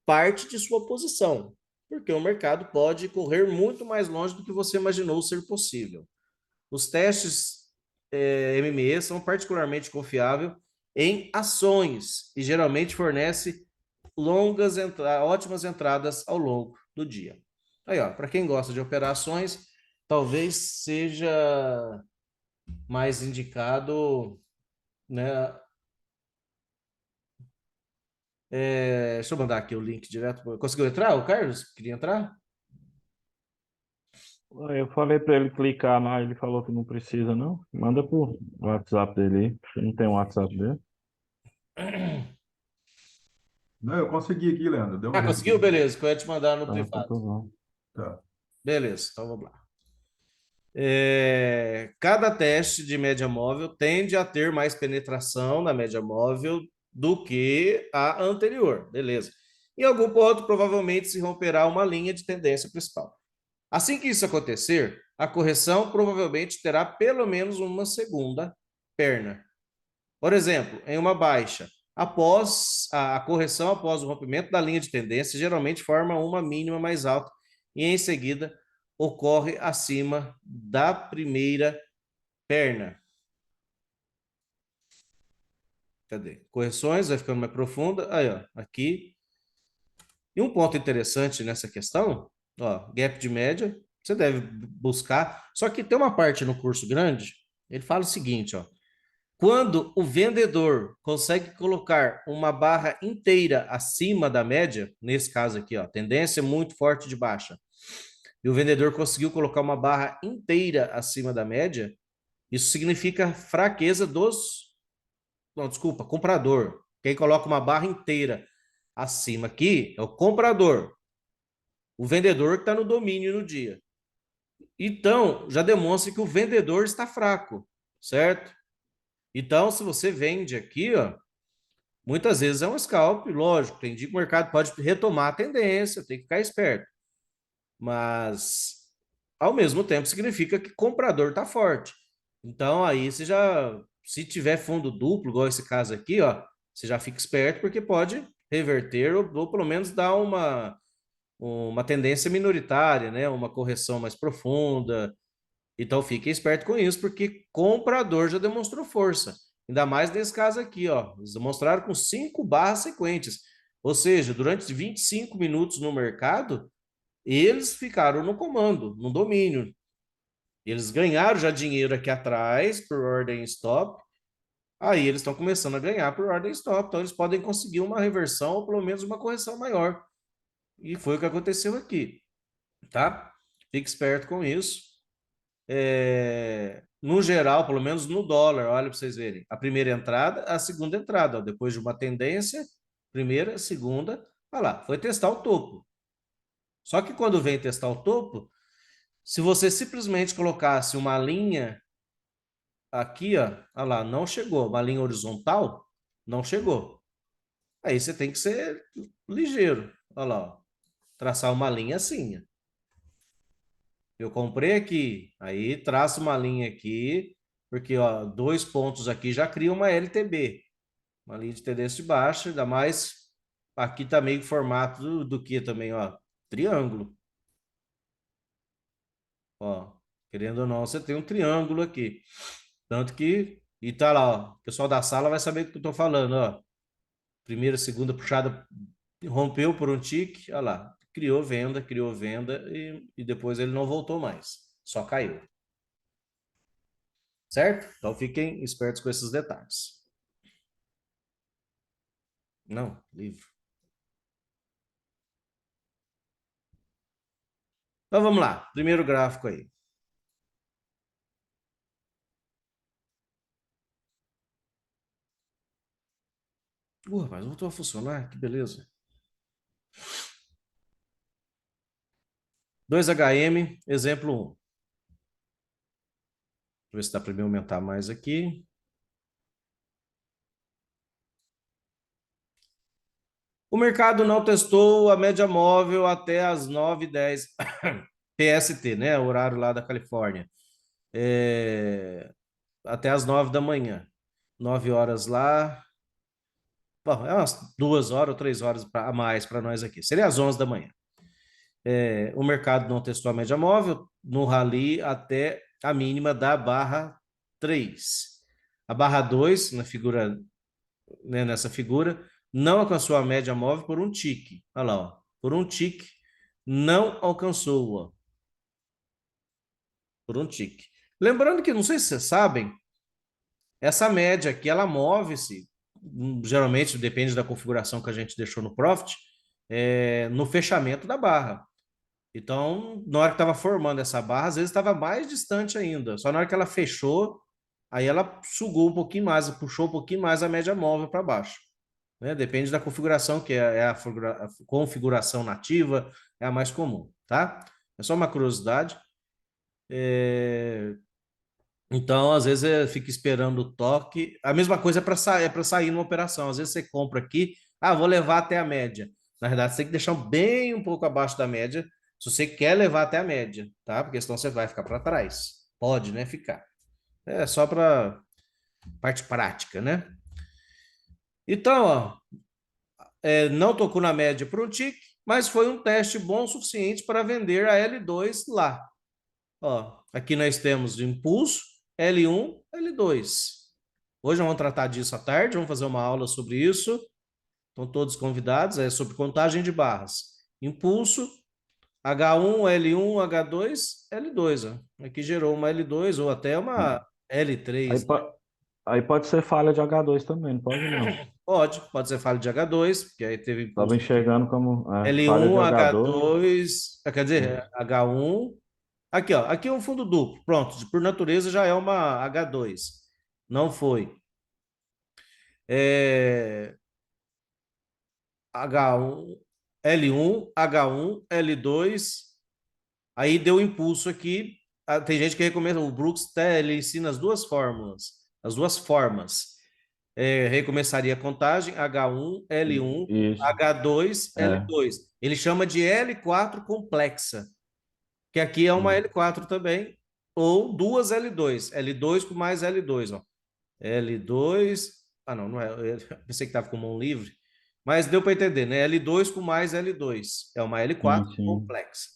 [SPEAKER 1] parte de sua posição, porque o mercado pode correr muito mais longe do que você imaginou ser possível. Os testes MME são particularmente confiáveis em ações e geralmente fornece ótimas entradas ao longo do dia. Aí, ó, para quem gosta de operações, talvez seja mais indicado, né? Deixa eu mandar aqui o link direto. Conseguiu entrar, o Carlos? Queria entrar?
[SPEAKER 2] Aí eu falei pra ele clicar lá, ele falou que não precisa, não. Manda pro WhatsApp dele aí. Não tem o WhatsApp dele.
[SPEAKER 3] Não, eu consegui aqui, Leandro. Deu um
[SPEAKER 1] Ah,
[SPEAKER 3] jeito
[SPEAKER 1] conseguiu?
[SPEAKER 3] aqui.
[SPEAKER 1] Beleza, que eu ia te mandar no
[SPEAKER 2] Tá, então
[SPEAKER 1] privado.
[SPEAKER 2] tá bom.
[SPEAKER 3] Tá.
[SPEAKER 1] Beleza, então vamos lá. Cada teste de média móvel tende a ter mais penetração na média móvel do que a anterior, beleza. Em algum ponto, provavelmente se romperá uma linha de tendência principal. Assim que isso acontecer, a correção provavelmente terá pelo menos uma segunda perna. Por exemplo, em uma baixa, após a correção após o rompimento da linha de tendência, geralmente forma uma mínima mais alta e em seguida ocorre acima da primeira perna. Cadê? Correções, vai ficando mais profunda. Aí, ó, aqui. E um ponto interessante nessa questão, ó, gap de média, você deve buscar, só que tem uma parte no curso grande, ele fala o seguinte, ó, quando o vendedor consegue colocar uma barra inteira acima da média, nesse caso aqui, ó, tendência muito forte de baixa, e o vendedor conseguiu colocar uma barra inteira acima da média, isso significa fraqueza dos, não, desculpa, comprador. Quem coloca uma barra inteira acima aqui é o comprador. O vendedor que está no domínio no dia. Então, já demonstra que o vendedor está fraco, certo? Então, se você vende aqui, ó, muitas vezes é um scalp, lógico, tem dia que o mercado pode retomar a tendência, tem que ficar esperto. Mas, ao mesmo tempo, significa que o comprador está forte. Então, aí você já, se tiver fundo duplo, igual esse caso aqui, ó, você já fica esperto, porque pode reverter ou pelo menos dar uma tendência minoritária, né? Uma correção mais profunda. Então fique esperto com isso, porque comprador já demonstrou força. Ainda mais nesse caso aqui, ó. Eles demonstraram com 5 barras sequentes. Ou seja, durante 25 minutos no mercado, eles ficaram no comando, no domínio. Eles ganharam já dinheiro aqui atrás por ordem stop. Aí eles estão começando a ganhar por ordem stop. Então eles podem conseguir uma reversão ou pelo menos uma correção maior. E foi o que aconteceu aqui, tá? Fique esperto com isso. No geral, pelo menos no dólar, olha para vocês verem, a primeira entrada, a segunda entrada, ó, depois de uma tendência, primeira, segunda, olha lá, foi testar o topo. Só que quando vem testar o topo, se você simplesmente colocasse uma linha aqui, ó, olha lá, não chegou, uma linha horizontal, não chegou. Aí você tem que ser ligeiro, olha lá, ó, traçar uma linha assim, ó. Eu comprei aqui, aí traço uma linha aqui, porque ó, 2 pontos aqui já cria uma LTB, uma linha de tendência de baixa, ainda mais aqui tá meio formato do que também, ó, triângulo. Ó, querendo ou não, você tem um triângulo aqui. Tanto que, e tá lá, ó, o pessoal da sala vai saber o que eu tô falando, ó. Primeira, segunda puxada, rompeu por um tique, olha lá, criou venda e depois ele não voltou mais, só caiu. Certo? Então fiquem espertos com esses detalhes. Não, livro. Então vamos lá, primeiro gráfico aí. Mas voltou a funcionar, que beleza. 2HM, exemplo 1. Deixa eu ver se dá para me aumentar mais aqui. O mercado não testou a média móvel até as 9h10 PST, né? O horário lá da Califórnia. Até as 9 da manhã. 9 horas lá. Bom, é umas 2 horas ou 3 horas a mais para nós aqui. Seria às 11 da manhã. O mercado não testou a média móvel no rally até a mínima da barra 3. A barra 2, na figura, né, nessa figura, não alcançou a média móvel por um tique. Olha lá, ó, por um tique, não alcançou, ó, por um tique. Lembrando que, não sei se vocês sabem, essa média aqui, ela move-se, geralmente depende da configuração que a gente deixou no Profit, no fechamento da barra. Então, na hora que estava formando essa barra, às vezes estava mais distante ainda. Só na hora que ela fechou, aí ela sugou um pouquinho mais, puxou um pouquinho mais a média móvel para baixo. Né? Depende da configuração, que a configuração nativa, é a mais comum, tá? É só uma curiosidade. Então, às vezes, fica esperando o toque. A mesma coisa é para sair numa operação. Às vezes você compra aqui, vou levar até a média. Na verdade, você tem que deixar bem um pouco abaixo da média, se você quer levar até a média, tá? Porque senão você vai ficar para trás. Pode, né? Ficar. É só para parte prática, né? Então, ó, não tocou na média para um tique, mas foi um teste bom o suficiente para vender a L2 lá. Ó, aqui nós temos de impulso, L1, L2. Hoje nós vamos tratar disso à tarde, vamos fazer uma aula sobre isso. Estão todos convidados, é sobre contagem de barras. Impulso, H1, L1, H2, L2. Ó. Aqui gerou uma L2 ou até uma
[SPEAKER 2] Aí,
[SPEAKER 1] L3.
[SPEAKER 2] aí pode ser falha de H2 também, não pode não.
[SPEAKER 1] Pode ser falha de H2, porque aí teve
[SPEAKER 2] Estava
[SPEAKER 1] impulso
[SPEAKER 2] enxergando como falha de
[SPEAKER 1] L1,
[SPEAKER 2] H2.
[SPEAKER 1] H2, quer dizer, H1. Aqui, ó, aqui é um fundo duplo. Pronto, por natureza já é uma H2. Não foi. É, H1, L1, H1, L2. Aí deu impulso aqui. Tem gente que recomenda, o Brooks até ele ensina as duas fórmulas, as duas formas. Recomeçaria a contagem, H1, L1,
[SPEAKER 2] Isso.
[SPEAKER 1] H2,
[SPEAKER 2] É.
[SPEAKER 1] L2. Ele chama de L4 complexa, que aqui é uma
[SPEAKER 2] Hum.
[SPEAKER 1] L4 também, ou duas L2, L2 com mais L2, ó. L2, não, não é, eu pensei que estava com mão livre, mas deu para entender, né? L2 com mais L2, é uma
[SPEAKER 2] Sim,
[SPEAKER 1] L4
[SPEAKER 2] sim.
[SPEAKER 1] complexa.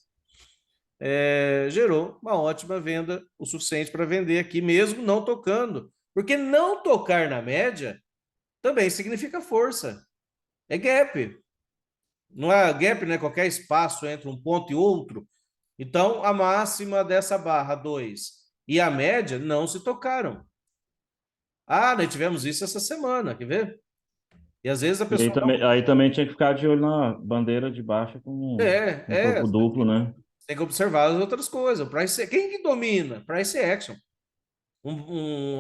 [SPEAKER 1] Gerou uma ótima venda, o suficiente para vender aqui, mesmo não tocando. Porque não tocar na média também significa força. É gap. Não é gap, né? Qualquer espaço entre um ponto e outro. Então, a máxima dessa barra 2 e a média não se tocaram. Nós tivemos isso essa semana, quer ver? E às vezes a
[SPEAKER 2] E
[SPEAKER 1] pessoa não.
[SPEAKER 2] aí também tinha que ficar de olho na bandeira de baixa com topo duplo, né?
[SPEAKER 1] Tem que observar as outras coisas. Quem que domina? Price action.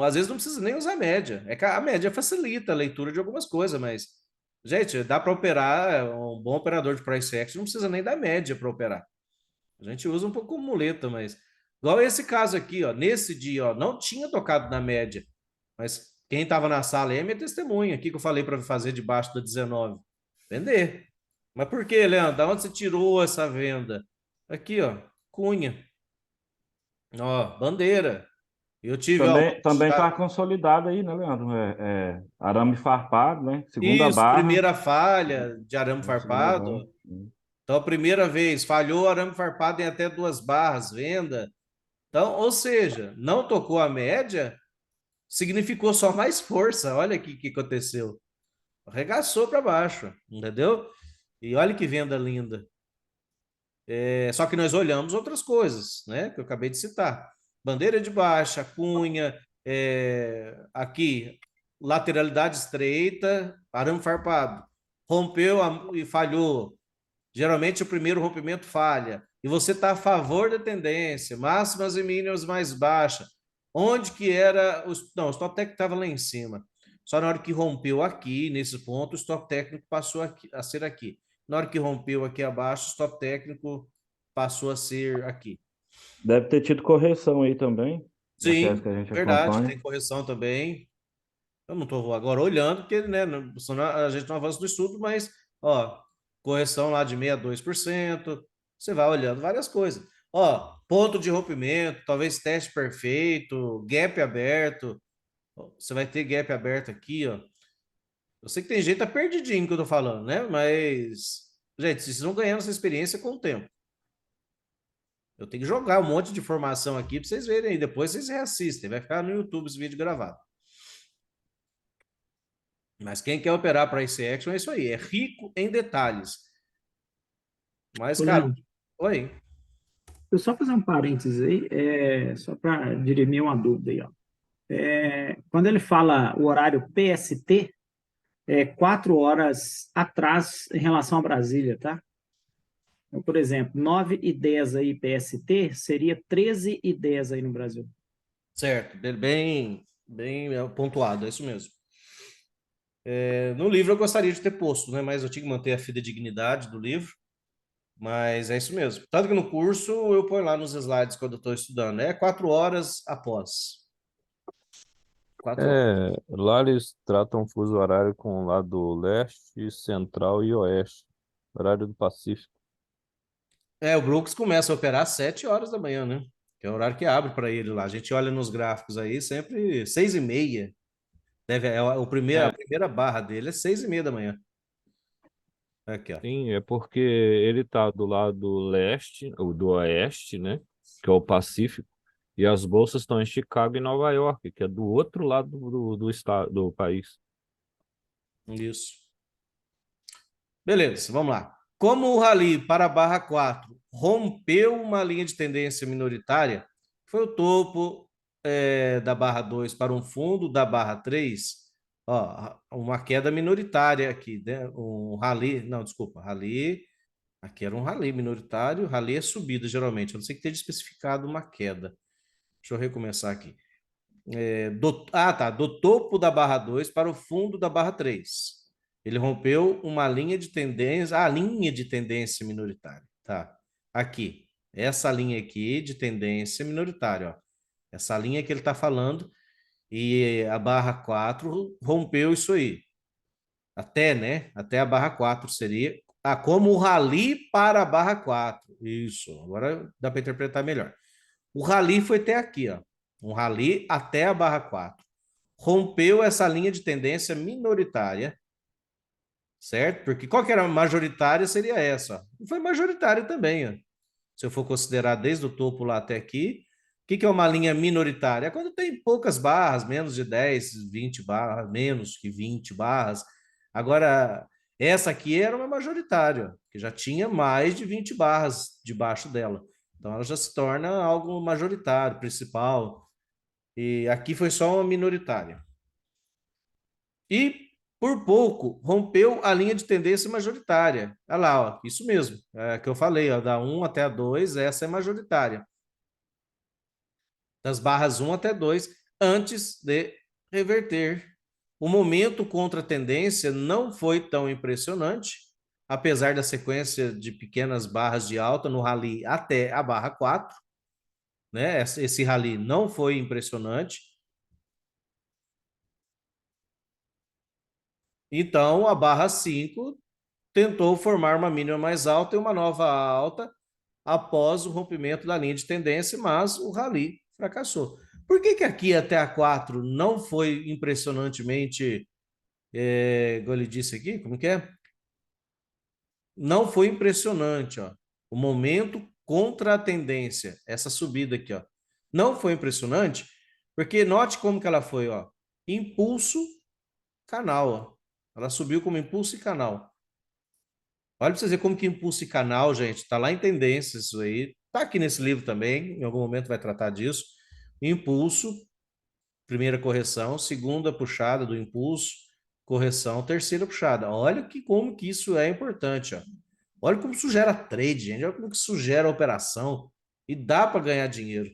[SPEAKER 1] Às vezes não precisa nem usar média. É que a média facilita a leitura de algumas coisas, mas, gente, dá para operar. Um bom operador de price action não precisa nem da média para operar. A gente usa um pouco como muleta, mas. Igual esse caso aqui, ó, nesse dia, ó, não tinha tocado na média, mas quem estava na sala aí é minha testemunha aqui que eu falei para fazer debaixo da 19. Vender. Mas por que, Leandro? Da onde você tirou essa venda? Aqui, ó, cunha. Ó, bandeira. Eu tive, ó,
[SPEAKER 2] Também está consolidado aí, né, Leandro? Arame farpado, né? Segunda
[SPEAKER 1] isso,
[SPEAKER 2] barra.
[SPEAKER 1] primeira falha de arame
[SPEAKER 2] Segunda
[SPEAKER 1] farpado.
[SPEAKER 2] barra.
[SPEAKER 1] Então, a primeira vez, falhou arame farpado em até duas barras, venda. Então, ou seja, não tocou a média, significou só mais força. Olha o que aconteceu. Arregaçou para baixo, entendeu? E olha que venda linda. Só que nós olhamos outras coisas, né? Que eu acabei de citar. Bandeira de baixa, cunha, aqui, lateralidade estreita, arame farpado. Rompeu e falhou. Geralmente o primeiro rompimento falha. E você está a favor da tendência, máximas e mínimas mais baixas. Onde que era. Não, o stop técnico estava lá em cima. Só na hora que rompeu aqui, nesse ponto, o stop técnico passou a ser aqui. Na hora que rompeu aqui abaixo, o stop técnico passou a ser aqui.
[SPEAKER 2] Deve ter tido correção aí também, daquelas
[SPEAKER 1] Sim,
[SPEAKER 2] que a gente
[SPEAKER 1] verdade,
[SPEAKER 2] acompanha.
[SPEAKER 1] tem correção também. Eu não estou agora olhando, porque né, senão a gente não avança no estudo, mas ó, correção lá de 62%. Você vai olhando várias coisas. Ó, ponto de rompimento, talvez teste perfeito, gap aberto. Você vai ter gap aberto aqui, ó. Eu sei que tem gente tá perdidinho que eu tô falando, né? Mas, gente, vocês vão ganhando essa experiência com o tempo. Eu tenho que jogar um monte de informação aqui para vocês verem aí. Depois vocês reassistem. Vai ficar no YouTube esse vídeo gravado. Mas quem quer operar price action é isso aí. É rico em detalhes. Mas,
[SPEAKER 4] Ô,
[SPEAKER 1] cara,
[SPEAKER 4] Leandro,
[SPEAKER 1] oi.
[SPEAKER 4] eu só fazer um parênteses aí, só para dirimir uma dúvida aí, ó. Quando ele fala o horário PST, é 4 horas atrás em relação a Brasília, tá? Então, por exemplo, 9h10 aí PST seria 13h10 aí no Brasil.
[SPEAKER 1] Certo. Bem pontuado. É isso mesmo. No livro eu gostaria de ter posto, né? Mas eu tinha que manter a fidedignidade do livro. Mas é isso mesmo. Tanto que no curso eu ponho lá nos slides quando eu estou estudando. É 4 horas após. 4 horas.
[SPEAKER 5] Lá eles tratam o fuso horário com o lado leste, central e oeste, horário do Pacífico.
[SPEAKER 1] O Brooks começa a operar às 7 horas da manhã, né? Que é o horário que abre para ele lá. A gente olha nos gráficos aí, sempre 6h30. A
[SPEAKER 5] É,
[SPEAKER 1] primeira barra dele é 6h30 da manhã. Aqui, ó.
[SPEAKER 5] sim, é porque ele tá do lado leste, ou do oeste, né? Que é o Pacífico, e as bolsas estão em Chicago e Nova York, que é do outro lado do estado, do país.
[SPEAKER 1] Isso. Beleza, vamos lá. Como o rally para a barra 4 rompeu uma linha de tendência minoritária, foi o topo da barra 2 para um fundo da barra 3, ó, uma queda minoritária aqui, né? Um rally, não, desculpa, rally, aqui era um rally minoritário, rally é subida geralmente, eu não sei que tenha especificado uma queda. Deixa eu recomeçar aqui. Do topo da barra 2 para o fundo da barra 3. Ele rompeu uma linha de tendência, a linha de tendência minoritária, tá? Aqui, essa linha aqui de tendência minoritária, ó. Essa linha que ele está falando, e a barra 4 rompeu isso aí. Até, né? Até a barra 4 seria como o rally para a barra 4. Isso, agora dá para interpretar melhor. O rally foi até aqui, ó. Um rally até a barra 4. Rompeu essa linha de tendência minoritária, certo? Porque qual que era a majoritária seria essa, ó. E foi majoritária também, ó. Se eu for considerar desde o topo lá até aqui, o que é uma linha minoritária? É quando tem poucas barras, menos de 10, 20 barras, menos que 20 barras. Agora, essa aqui era uma majoritária, que já tinha mais de 20 barras debaixo dela. Então, ela já se torna algo majoritário, principal. E aqui foi só uma minoritária. E, por pouco, rompeu a linha de tendência majoritária. Olha lá, ó, isso mesmo, que eu falei, ó, da 1 até a 2, essa é majoritária. Das barras 1 até 2, antes de reverter. O momento contra a tendência não foi tão impressionante, apesar da sequência de pequenas barras de alta no rally até a barra 4, né? Esse rally não foi impressionante. Então, a barra 5 tentou formar uma mínima mais alta e uma nova alta após o rompimento da linha de tendência, mas o rally fracassou. Por que aqui até a 4 não foi impressionantemente, igual ele disse aqui, como que é? Não foi impressionante, ó. O momento contra a tendência, essa subida aqui, ó. Não foi impressionante, porque note como que ela foi, ó. Impulso, canal, ó. Ela subiu como impulso e canal. Olha para você ver como que impulso e canal, gente, está lá em tendências isso aí. Está aqui nesse livro também, em algum momento vai tratar disso. Impulso, primeira correção, segunda puxada do impulso, correção, terceira puxada. Olha como que isso é importante, ó. Olha como isso gera trade, gente. Olha como que isso gera operação. E dá para ganhar dinheiro.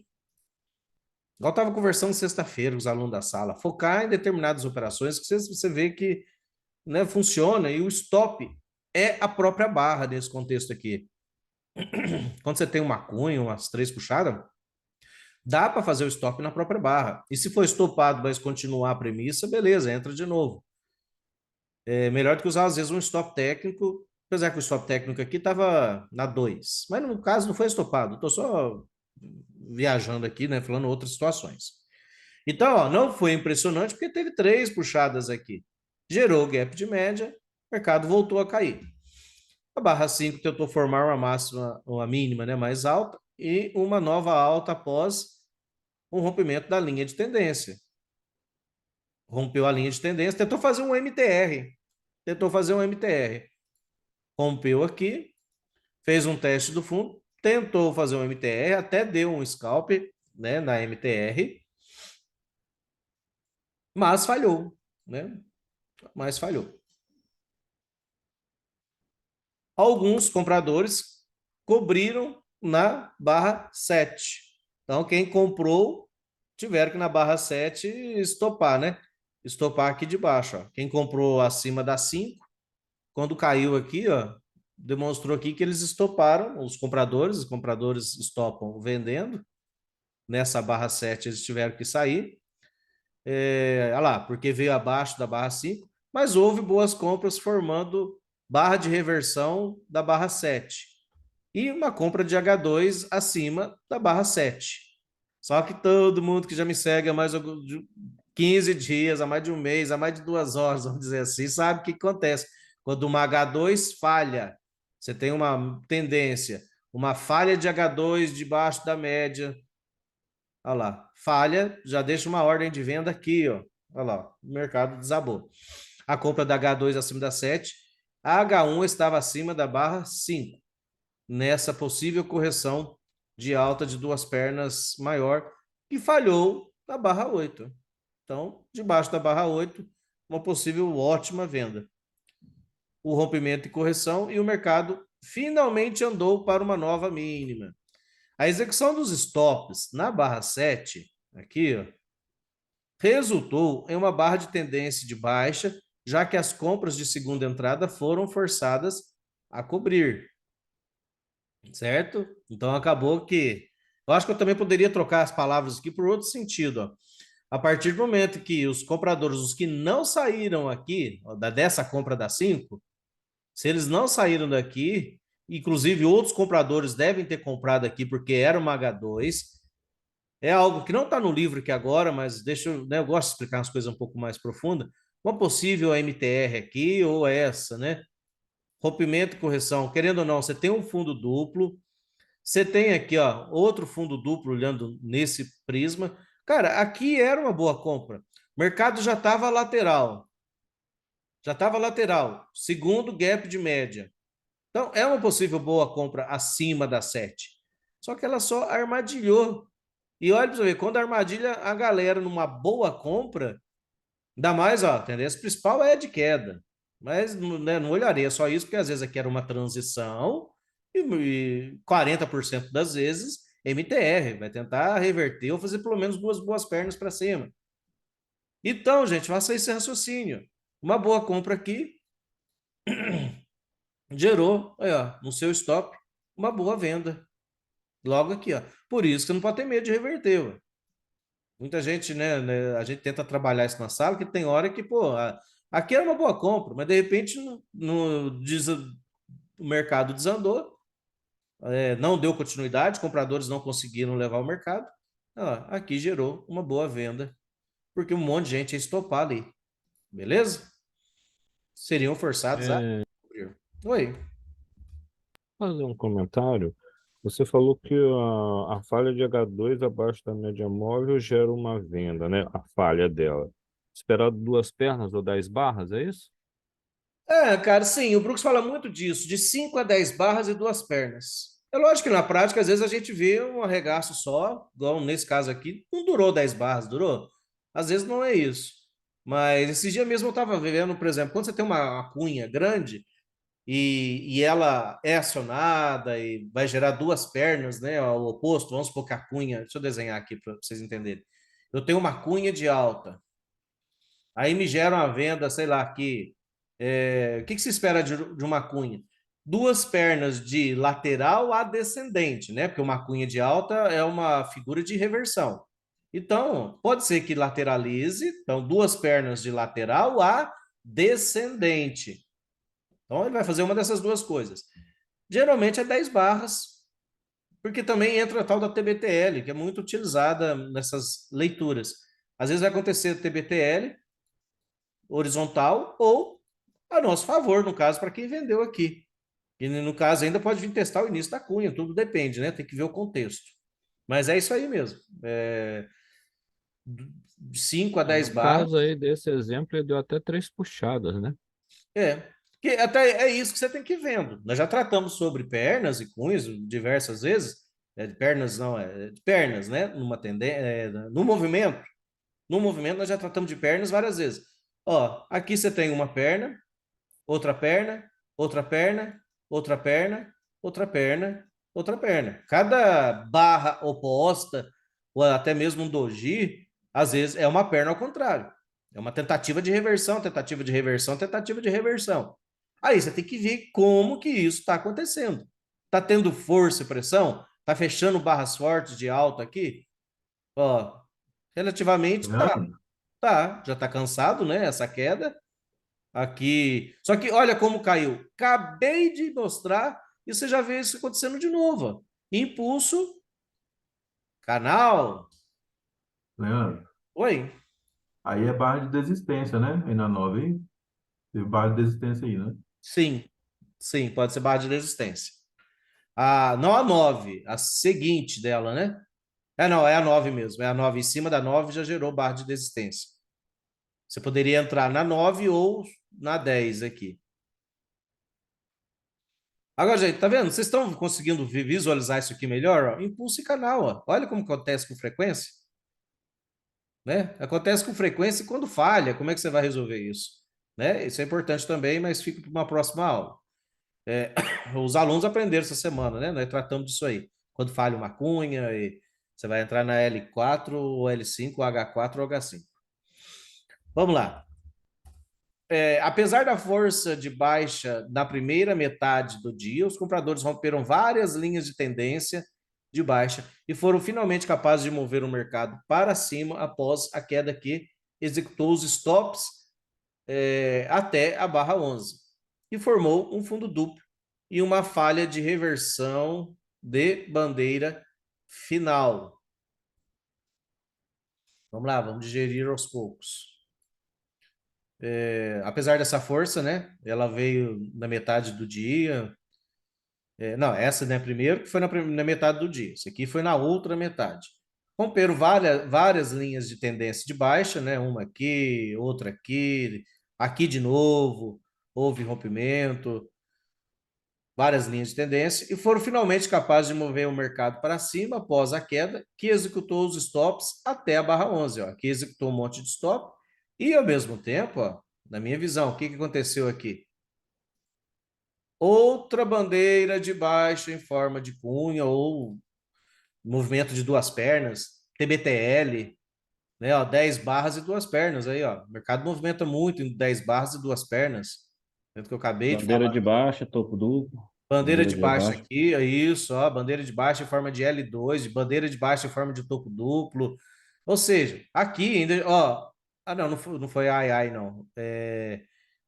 [SPEAKER 1] Igual eu estava conversando sexta-feira com os alunos da sala. Focar em determinadas operações que você vê que, né, funciona. E o stop é a própria barra nesse contexto aqui. Quando você tem uma cunha, umas 3 puxadas, dá para fazer o stop na própria barra. E se for estopado, mas continuar a premissa, beleza, entra de novo. É melhor do que usar, às vezes, um stop técnico, apesar que o stop técnico aqui estava na 2. Mas no caso não foi estopado, estou só viajando aqui, né, falando outras situações. Então, ó, não foi impressionante porque teve 3 puxadas aqui. Gerou gap de média, o mercado voltou a cair. A barra 5 tentou formar uma máxima, uma mínima, né, mais alta e uma nova alta após um rompimento da linha de tendência. Rompeu a linha de tendência, tentou fazer um MTR. Rompeu aqui, fez um teste do fundo, tentou fazer um MTR, até deu um scalp, né, na MTR, mas falhou, né? Mas falhou. Alguns compradores cobriram na barra 7. Então, quem comprou, tiveram que na barra 7 estopar, né? Estopar aqui de baixo, ó. Quem comprou acima da 5, quando caiu aqui, ó, demonstrou aqui que eles estoparam, os compradores estopam vendendo. Nessa barra 7 eles tiveram que sair. Olha lá, porque veio abaixo da barra 5, mas houve boas compras formando barra de reversão da barra 7 e uma compra de H2 acima da barra 7. Só que todo mundo que já me segue há mais de 15 dias, há mais de um mês, há mais de 2 horas, vamos dizer assim, sabe o que acontece. Quando uma H2 falha, você tem uma tendência, uma falha de H2 debaixo da média. Olha lá, falha, já deixa uma ordem de venda aqui, ó. Olha lá, o mercado desabou. A compra da H2 acima da 7 a H1 estava acima da barra 5, nessa possível correção de alta de duas pernas maior, que falhou na barra 8. Então, debaixo da barra 8, uma possível ótima venda. O rompimento e correção, e o mercado finalmente andou para uma nova mínima. A execução dos stops na barra 7, aqui, ó, resultou em uma barra de tendência de baixa, já que as compras de segunda entrada foram forçadas a cobrir, certo? Então acabou que... Eu acho que eu também poderia trocar as palavras aqui por outro sentido, ó. A partir do momento que os compradores, os que não saíram aqui, ó, dessa compra da 5, se eles não saíram daqui, inclusive outros compradores devem ter comprado aqui porque era uma H2, é algo que não está no livro aqui agora, mas deixa eu, né, eu gosto de explicar umas coisas um pouco mais profundas. Uma possível MTR aqui ou essa, né? Rompimento e correção, querendo ou não, você tem um fundo duplo, você tem aqui, ó, outro fundo duplo olhando nesse prisma. Cara, aqui era uma boa compra. O mercado já estava lateral. Já estava lateral. Segundo gap de média. Então, é uma possível boa compra acima da 7. Só que ela só armadilhou. E olha para você ver, quando a armadilha, a galera numa boa compra, ainda mais, ó, a tendência principal é de queda. Mas, né, não olharia só isso, porque às vezes aqui era uma transição e 40% das vezes MTR, vai tentar reverter ou fazer pelo menos duas boas pernas para cima. Então, gente, faça esse raciocínio. Uma boa compra aqui gerou, aí, ó, no seu stop, uma boa venda. Logo aqui, ó. Por isso que você não pode ter medo de reverter, ué. Muita gente, né, a gente tenta trabalhar isso na sala, que tem hora que, pô, aqui era uma boa compra, mas de repente o mercado desandou, não deu continuidade, compradores não conseguiram levar o mercado. Ó, aqui gerou uma boa venda, porque um monte de gente ia estopar ali, beleza? Seriam forçados a
[SPEAKER 5] É,
[SPEAKER 1] cobrir. Oi.
[SPEAKER 5] fazer um comentário. Você falou que a falha de H2 abaixo da média móvel gera uma venda, né? A falha dela. Esperado duas pernas ou 10 barras, é isso?
[SPEAKER 1] Cara, sim, o Brooks fala muito disso, de 5 a 10 barras e duas pernas. É lógico que na prática, às vezes a gente vê um arregaço só, igual nesse caso aqui, não durou 10 barras, durou? Às vezes não é isso. Mas esses dias mesmo eu estava vendo, por exemplo, quando você tem uma cunha grande e ela é acionada e vai gerar duas pernas, né, ao oposto, vamos supor que a cunha, deixa eu desenhar aqui para vocês entenderem. Eu tenho uma cunha de alta, aí me gera uma venda, sei lá, aqui. O que se espera de uma cunha? Duas pernas de lateral a descendente, né? Porque uma cunha de alta é uma figura de reversão. Então, pode ser que lateralize, então, duas pernas de lateral a descendente. Então, ele vai fazer uma dessas duas coisas. Geralmente é 10 barras, porque também entra a tal da TBTL, que é muito utilizada nessas leituras. Às vezes vai acontecer TBTL, horizontal ou a nosso favor, no caso, para quem vendeu aqui. E no caso ainda pode vir testar o início da cunha, tudo depende, né? Tem que ver o contexto. Mas é isso aí mesmo. 5 a
[SPEAKER 5] É,
[SPEAKER 1] 10
[SPEAKER 5] no
[SPEAKER 1] barras.
[SPEAKER 5] caso aí desse exemplo, ele deu até 3 puxadas, né?
[SPEAKER 1] É. Que até é isso que você tem que ir vendo. Nós já tratamos sobre pernas e cunhas diversas vezes. De pernas não, de pernas, né? Numa tendência, no movimento. No movimento nós já tratamos de pernas várias vezes. Ó, aqui você tem uma perna, outra perna, outra perna, outra perna, outra perna, outra perna. Cada barra oposta, ou até mesmo um doji, às vezes é uma perna ao contrário. É uma tentativa de reversão, tentativa de reversão, tentativa de reversão. Aí você tem que ver como que isso está acontecendo. Está tendo força e pressão? Está fechando barras fortes de alta aqui? Ó, relativamente tá.
[SPEAKER 3] Leandro,
[SPEAKER 1] Tá, já está cansado, né? Essa queda. Aqui. Só que olha como caiu. Acabei de mostrar e você já vê isso acontecendo de novo. Impulso, canal.
[SPEAKER 3] Leandro,
[SPEAKER 1] Oi.
[SPEAKER 3] aí é barra de desistência, né? Aí na 9 aí, teve barra de desistência aí, né?
[SPEAKER 1] Sim, sim, pode ser barra de resistência. Não a 9, a seguinte dela, né? Não, é a 9 mesmo. É a 9 em cima da 9 já gerou barra de desistência. Você poderia entrar na 9 ou na 10 aqui. Agora, gente, tá vendo? Vocês estão conseguindo visualizar isso aqui melhor? Ó? Impulso e canal, ó. Olha como acontece com frequência, né? Acontece com frequência e quando falha, como é que você vai resolver isso? Né? Isso é importante também, mas fica para uma próxima aula. Os alunos aprenderam essa semana, né? Nós tratamos disso aí. Quando falha uma cunha, e você vai entrar na L4, ou L5, ou H4 ou H5. Vamos lá. Apesar da força de baixa na primeira metade do dia, os compradores romperam várias linhas de tendência de baixa e foram finalmente capazes de mover o mercado para cima após a queda que executou os stops até a barra 11 e formou um fundo duplo e uma falha de reversão de bandeira final. Vamos lá, vamos digerir aos poucos. Apesar dessa força, né? Ela veio na metade do dia. Não, essa, né, primeiro, que foi na metade do dia. Isso aqui foi na outra metade. Romperam várias linhas de tendência de baixa, né? Uma aqui, outra aqui, aqui de novo, houve rompimento, várias linhas de tendência, e foram finalmente capazes de mover o mercado para cima após a queda, que executou os stops até a barra 11. Ó. Aqui executou um monte de stop, e ao mesmo tempo, ó, na minha visão, o que aconteceu aqui? Outra bandeira de baixa em forma de cunha ou movimento de duas pernas, TBTL, né, ó, 10 barras e duas pernas aí, ó. O mercado movimenta muito em 10 barras e duas pernas. Tanto que eu acabei de
[SPEAKER 2] Bandeira
[SPEAKER 1] falar.
[SPEAKER 2] de baixa, topo duplo.
[SPEAKER 1] Bandeira
[SPEAKER 2] Bandeira
[SPEAKER 1] de
[SPEAKER 2] de
[SPEAKER 1] baixa
[SPEAKER 2] baixa.
[SPEAKER 1] aqui, é isso, ó, bandeira de baixa em forma de L2, de bandeira de baixa em forma de topo duplo. Ou seja, aqui ainda, ó, não, não foi ai, ai, não.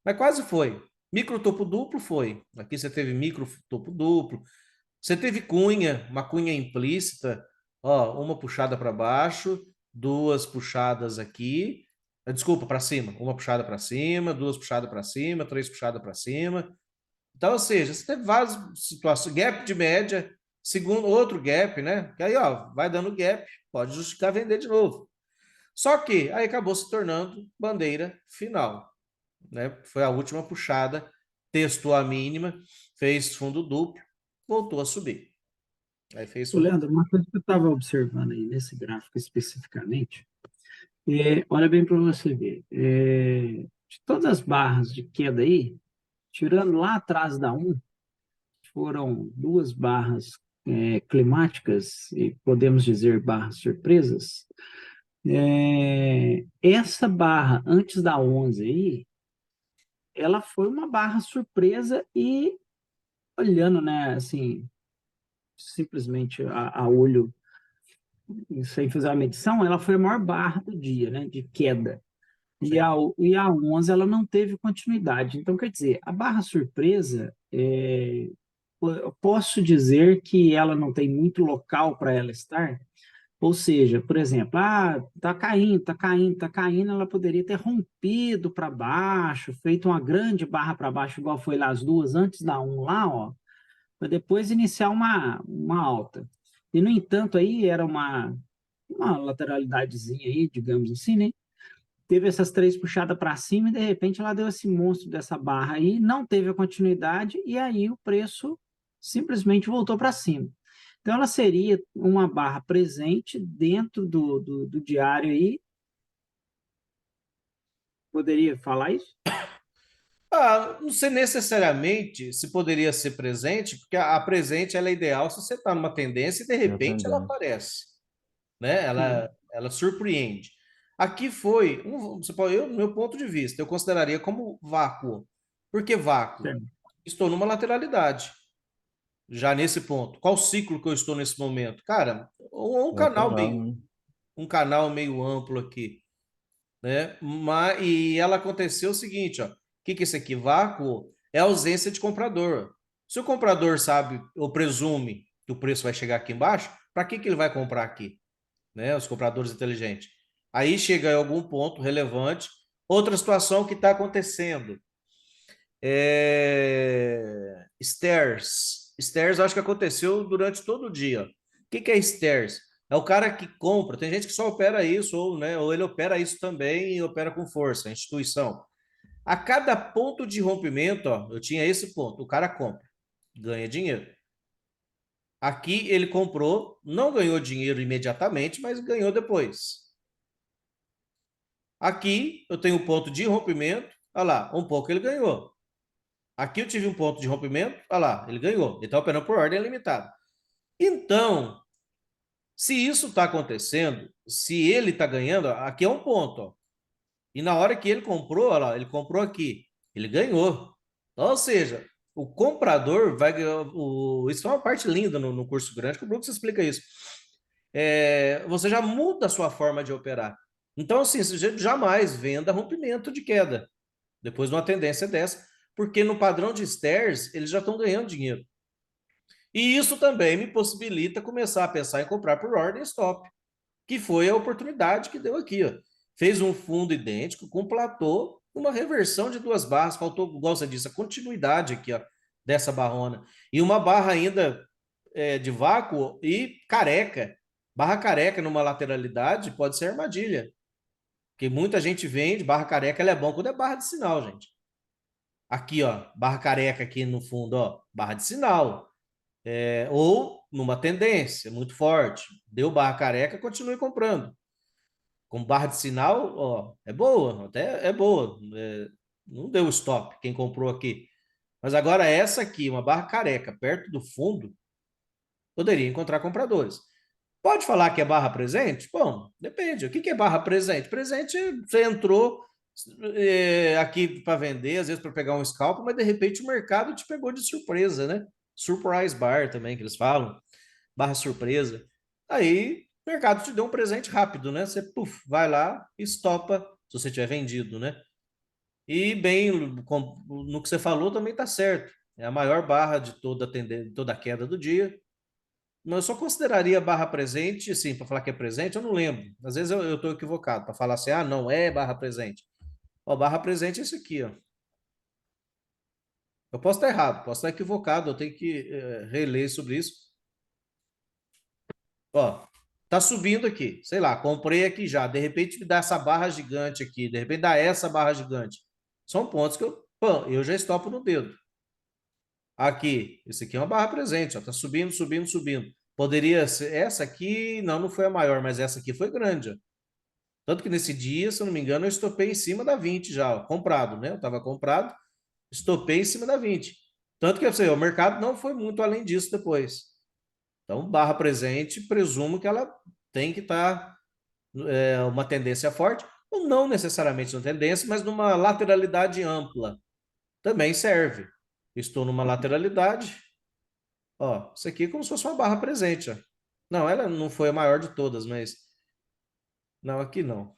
[SPEAKER 1] Mas quase foi. Micro topo duplo foi. Aqui você teve micro topo duplo. Você teve cunha, uma cunha implícita, ó, uma puxada para baixo, duas puxadas aqui, desculpa, para cima, uma puxada para cima, duas puxadas para cima, três puxadas para cima. Então, ou seja, você tem várias situações, gap de média, segundo outro gap, né? Que aí, ó, vai dando gap, pode justificar vender de novo. Só que aí acabou se tornando bandeira final, né? Foi a última puxada, testou a mínima, fez fundo duplo, voltou a subir. Aí fez
[SPEAKER 4] Ô,
[SPEAKER 1] fundo.
[SPEAKER 4] Leandro, uma coisa que eu estava observando aí nesse gráfico especificamente, olha bem para você ver, de todas as barras de queda aí, tirando lá atrás da 1, foram duas barras climáticas, e podemos dizer barras surpresas. Essa barra antes da 11 aí, ela foi uma barra surpresa e olhando, né, assim, simplesmente a olho, sem fazer a medição, ela foi a maior barra do dia, né, de queda. E a 11 ela não teve continuidade. Então, quer dizer, a barra surpresa, eu posso dizer que ela não tem muito local para ela estar. Ou seja, por exemplo, tá caindo, tá caindo, tá caindo, ela poderia ter rompido para baixo, feito uma grande barra para baixo, igual foi lá as duas antes da 1 lá, ó, para depois iniciar uma alta. E, no entanto, aí era uma lateralidadezinha aí, digamos assim, né? Teve essas três puxadas para cima e, de repente, ela deu esse monstro dessa barra aí, não teve a continuidade e aí o preço simplesmente voltou para cima. Então, ela seria uma barra presente dentro do diário aí. Poderia falar isso?
[SPEAKER 1] Não sei necessariamente se poderia ser presente, porque a presente ela é ideal se você está numa tendência e de
[SPEAKER 2] Tem a
[SPEAKER 1] repente ela
[SPEAKER 2] tendência.
[SPEAKER 1] aparece, né?
[SPEAKER 4] Hum,
[SPEAKER 1] Ela surpreende. Aqui foi, no meu ponto de vista, eu consideraria como vácuo. Por que vácuo?
[SPEAKER 4] certo.
[SPEAKER 1] Estou numa lateralidade, já nesse ponto. Qual ciclo que eu estou nesse momento? Cara,
[SPEAKER 2] Lateral, né?
[SPEAKER 1] um canal meio amplo aqui, né? E ela aconteceu o seguinte, ó. O que é esse aqui? Vácuo é ausência de comprador. Se o comprador sabe ou presume que o preço vai chegar aqui embaixo, para que ele vai comprar aqui? Né? Os compradores inteligentes. Aí chega em algum ponto relevante. Outra situação que está acontecendo. Stairs. Stairs, eu acho que aconteceu durante todo o dia. O que é stairs? É o cara que compra. Tem gente que só opera isso, ou, né, ou ele opera isso também e opera com força, a instituição. A cada ponto de rompimento, ó, eu tinha esse ponto, o cara compra. ganha dinheiro. Aqui ele comprou, não ganhou dinheiro imediatamente, mas ganhou depois. Aqui eu tenho um ponto de rompimento, olha lá, um pouco ele ganhou. Aqui eu tive um ponto de rompimento, olha lá, ele ganhou. Ele está operando por ordem limitada. Então, se isso está acontecendo, se ele está ganhando, aqui é um ponto, ó. E na hora que ele comprou, olha lá, ele comprou aqui, ele ganhou. Então, ou seja, o comprador vai ganhar. Isso é uma parte linda no curso grande, que o Brooks explica isso. Você já muda a sua forma de operar. Então, assim, você jamais venda rompimento de queda, depois de uma tendência dessa, porque no padrão de stairs, eles já estão ganhando dinheiro. E isso também me possibilita começar a pensar em comprar por ordem stop, que foi a oportunidade que deu aqui, ó. Fez um fundo idêntico com platô, uma reversão de duas barras, faltou, igual você disse, a continuidade aqui, ó, dessa barrona. E uma barra ainda de vácuo e careca. Barra careca numa lateralidade pode ser armadilha. Porque muita gente vende, barra careca ela é bom quando é barra de sinal, gente. Aqui, ó, barra careca aqui no fundo, ó, barra de sinal. Ou numa tendência muito forte. Deu barra careca, continue comprando. Com barra de sinal, ó, é boa, até é boa. Não deu stop quem comprou aqui. Mas agora essa aqui, uma barra careca, perto do fundo, poderia encontrar compradores. Pode falar que é barra presente? Bom, depende. O que é barra presente? Presente, você entrou aqui para vender, às vezes para pegar um scalp, mas de repente o mercado te pegou de surpresa, né? Surprise bar também, que eles falam, barra surpresa. Aí o mercado te deu um presente rápido, né? Você vai lá e estopa se você tiver vendido, né? E bem, no que você falou também está certo. É a maior barra de toda a queda do dia. Mas eu só consideraria barra presente, sim, para falar que é presente, eu não lembro. Às vezes eu estou equivocado, para falar assim, não é barra presente. Ó, barra presente é esse aqui, ó. Eu posso estar errado, posso estar equivocado, eu tenho que reler sobre isso. Ó, tá subindo aqui, sei lá, comprei aqui já, de repente me dá essa barra gigante aqui, de repente dá essa barra gigante. São pontos que eu já estopo no dedo. Aqui, esse aqui é uma barra presente, ó, tá subindo, subindo, subindo. Poderia ser essa aqui, não foi a maior, mas essa aqui foi grande, ó. Tanto que nesse dia, se eu não me engano, eu estopei em cima da 20 já, ó, comprado, né? Eu estava comprado, estopei em cima da 20. Tanto que o mercado não foi muito além disso depois. Então, barra presente, presumo que ela tem que estar uma tendência forte, ou não necessariamente uma tendência, mas numa lateralidade ampla. Também serve. Estou numa lateralidade. Ó, isso aqui é como se fosse uma barra presente. Ó. Não, ela não foi a maior de todas, mas. Não, aqui não.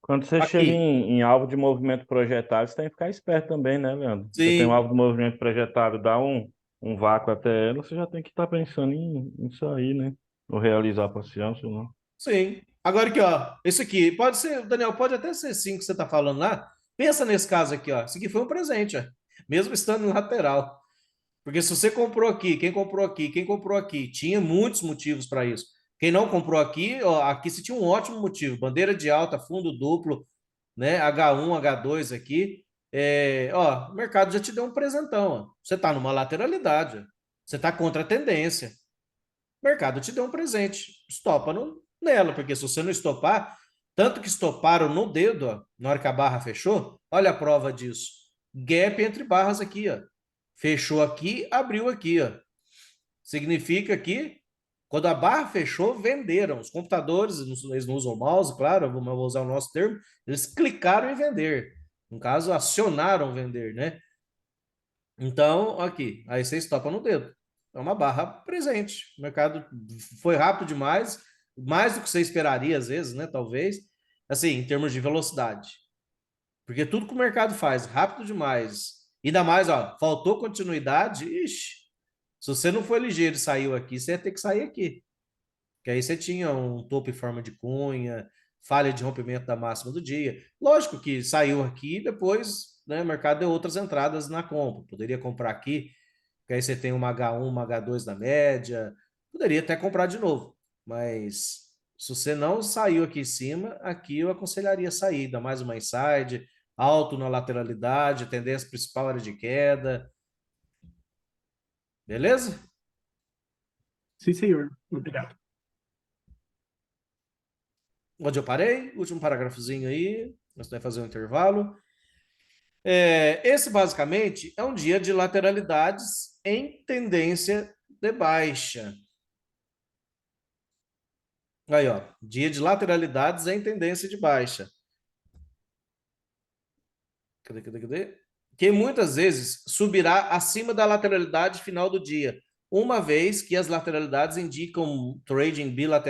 [SPEAKER 2] Quando você chega
[SPEAKER 1] Aqui.
[SPEAKER 2] em alvo de movimento projetado, você tem que ficar esperto também, né, Leandro? Você tem um
[SPEAKER 1] Sim,
[SPEAKER 2] alvo de movimento projetado, dá um vácuo até ela, você já tem que estar pensando em sair, né? Ou realizar a paciência, ou não.
[SPEAKER 1] sim. Agora aqui, ó. Esse aqui, pode ser, Daniel, pode até ser 5 que você está falando lá. Pensa nesse caso aqui, ó. Esse aqui foi um presente, ó. Mesmo estando em lateral. Porque se você comprou aqui, quem comprou aqui, quem comprou aqui, tinha muitos motivos para isso. Quem não comprou aqui, ó, aqui você tinha um ótimo motivo. Bandeira de alta, fundo duplo, né? H1, H2 aqui. Ó, o mercado já te deu um presentão. Ó. Você está numa lateralidade. Ó. Você está contra a tendência. O mercado te deu um presente. Estopa nela, porque se você não estopar, tanto que estoparam no dedo, ó, na hora que a barra fechou, olha a prova disso. Gap entre barras aqui, ó. Fechou aqui, abriu aqui, ó. Significa que quando a barra fechou, venderam. Os computadores, eles não usam o mouse, claro, eu vou usar o nosso termo, eles clicaram em vender. No caso, acionaram vender, né? Então, aqui, aí você estopa no dedo. É uma barra presente. O mercado foi rápido demais, mais do que você esperaria, às vezes, né? Talvez. Assim, em termos de velocidade. Porque tudo que o mercado faz rápido demais, ainda mais, ó, faltou continuidade, ixi, se você não for ligeiro e saiu aqui, você ia ter que sair aqui. Que aí você tinha um topo em forma de cunha, falha de rompimento da máxima do dia. Lógico que saiu aqui, depois, né, o mercado deu outras entradas na compra. Poderia comprar aqui, que aí você tem uma H1, uma H2 na média. Poderia até comprar de novo. Mas se você não saiu aqui em cima, aqui eu aconselharia sair, ainda mais uma inside, alto na lateralidade, tendência principal área de queda. Beleza?
[SPEAKER 4] Sim, senhor. Obrigado.
[SPEAKER 1] Onde eu parei? Último parágrafozinho aí. Nós vamos fazer um intervalo. Esse, basicamente, é um dia de lateralidades em tendência de baixa. Aí, ó. Dia de lateralidades em tendência de baixa. Cadê? Que muitas vezes subirá acima da lateralidade final do dia, uma vez que as lateralidades indicam trading bilateral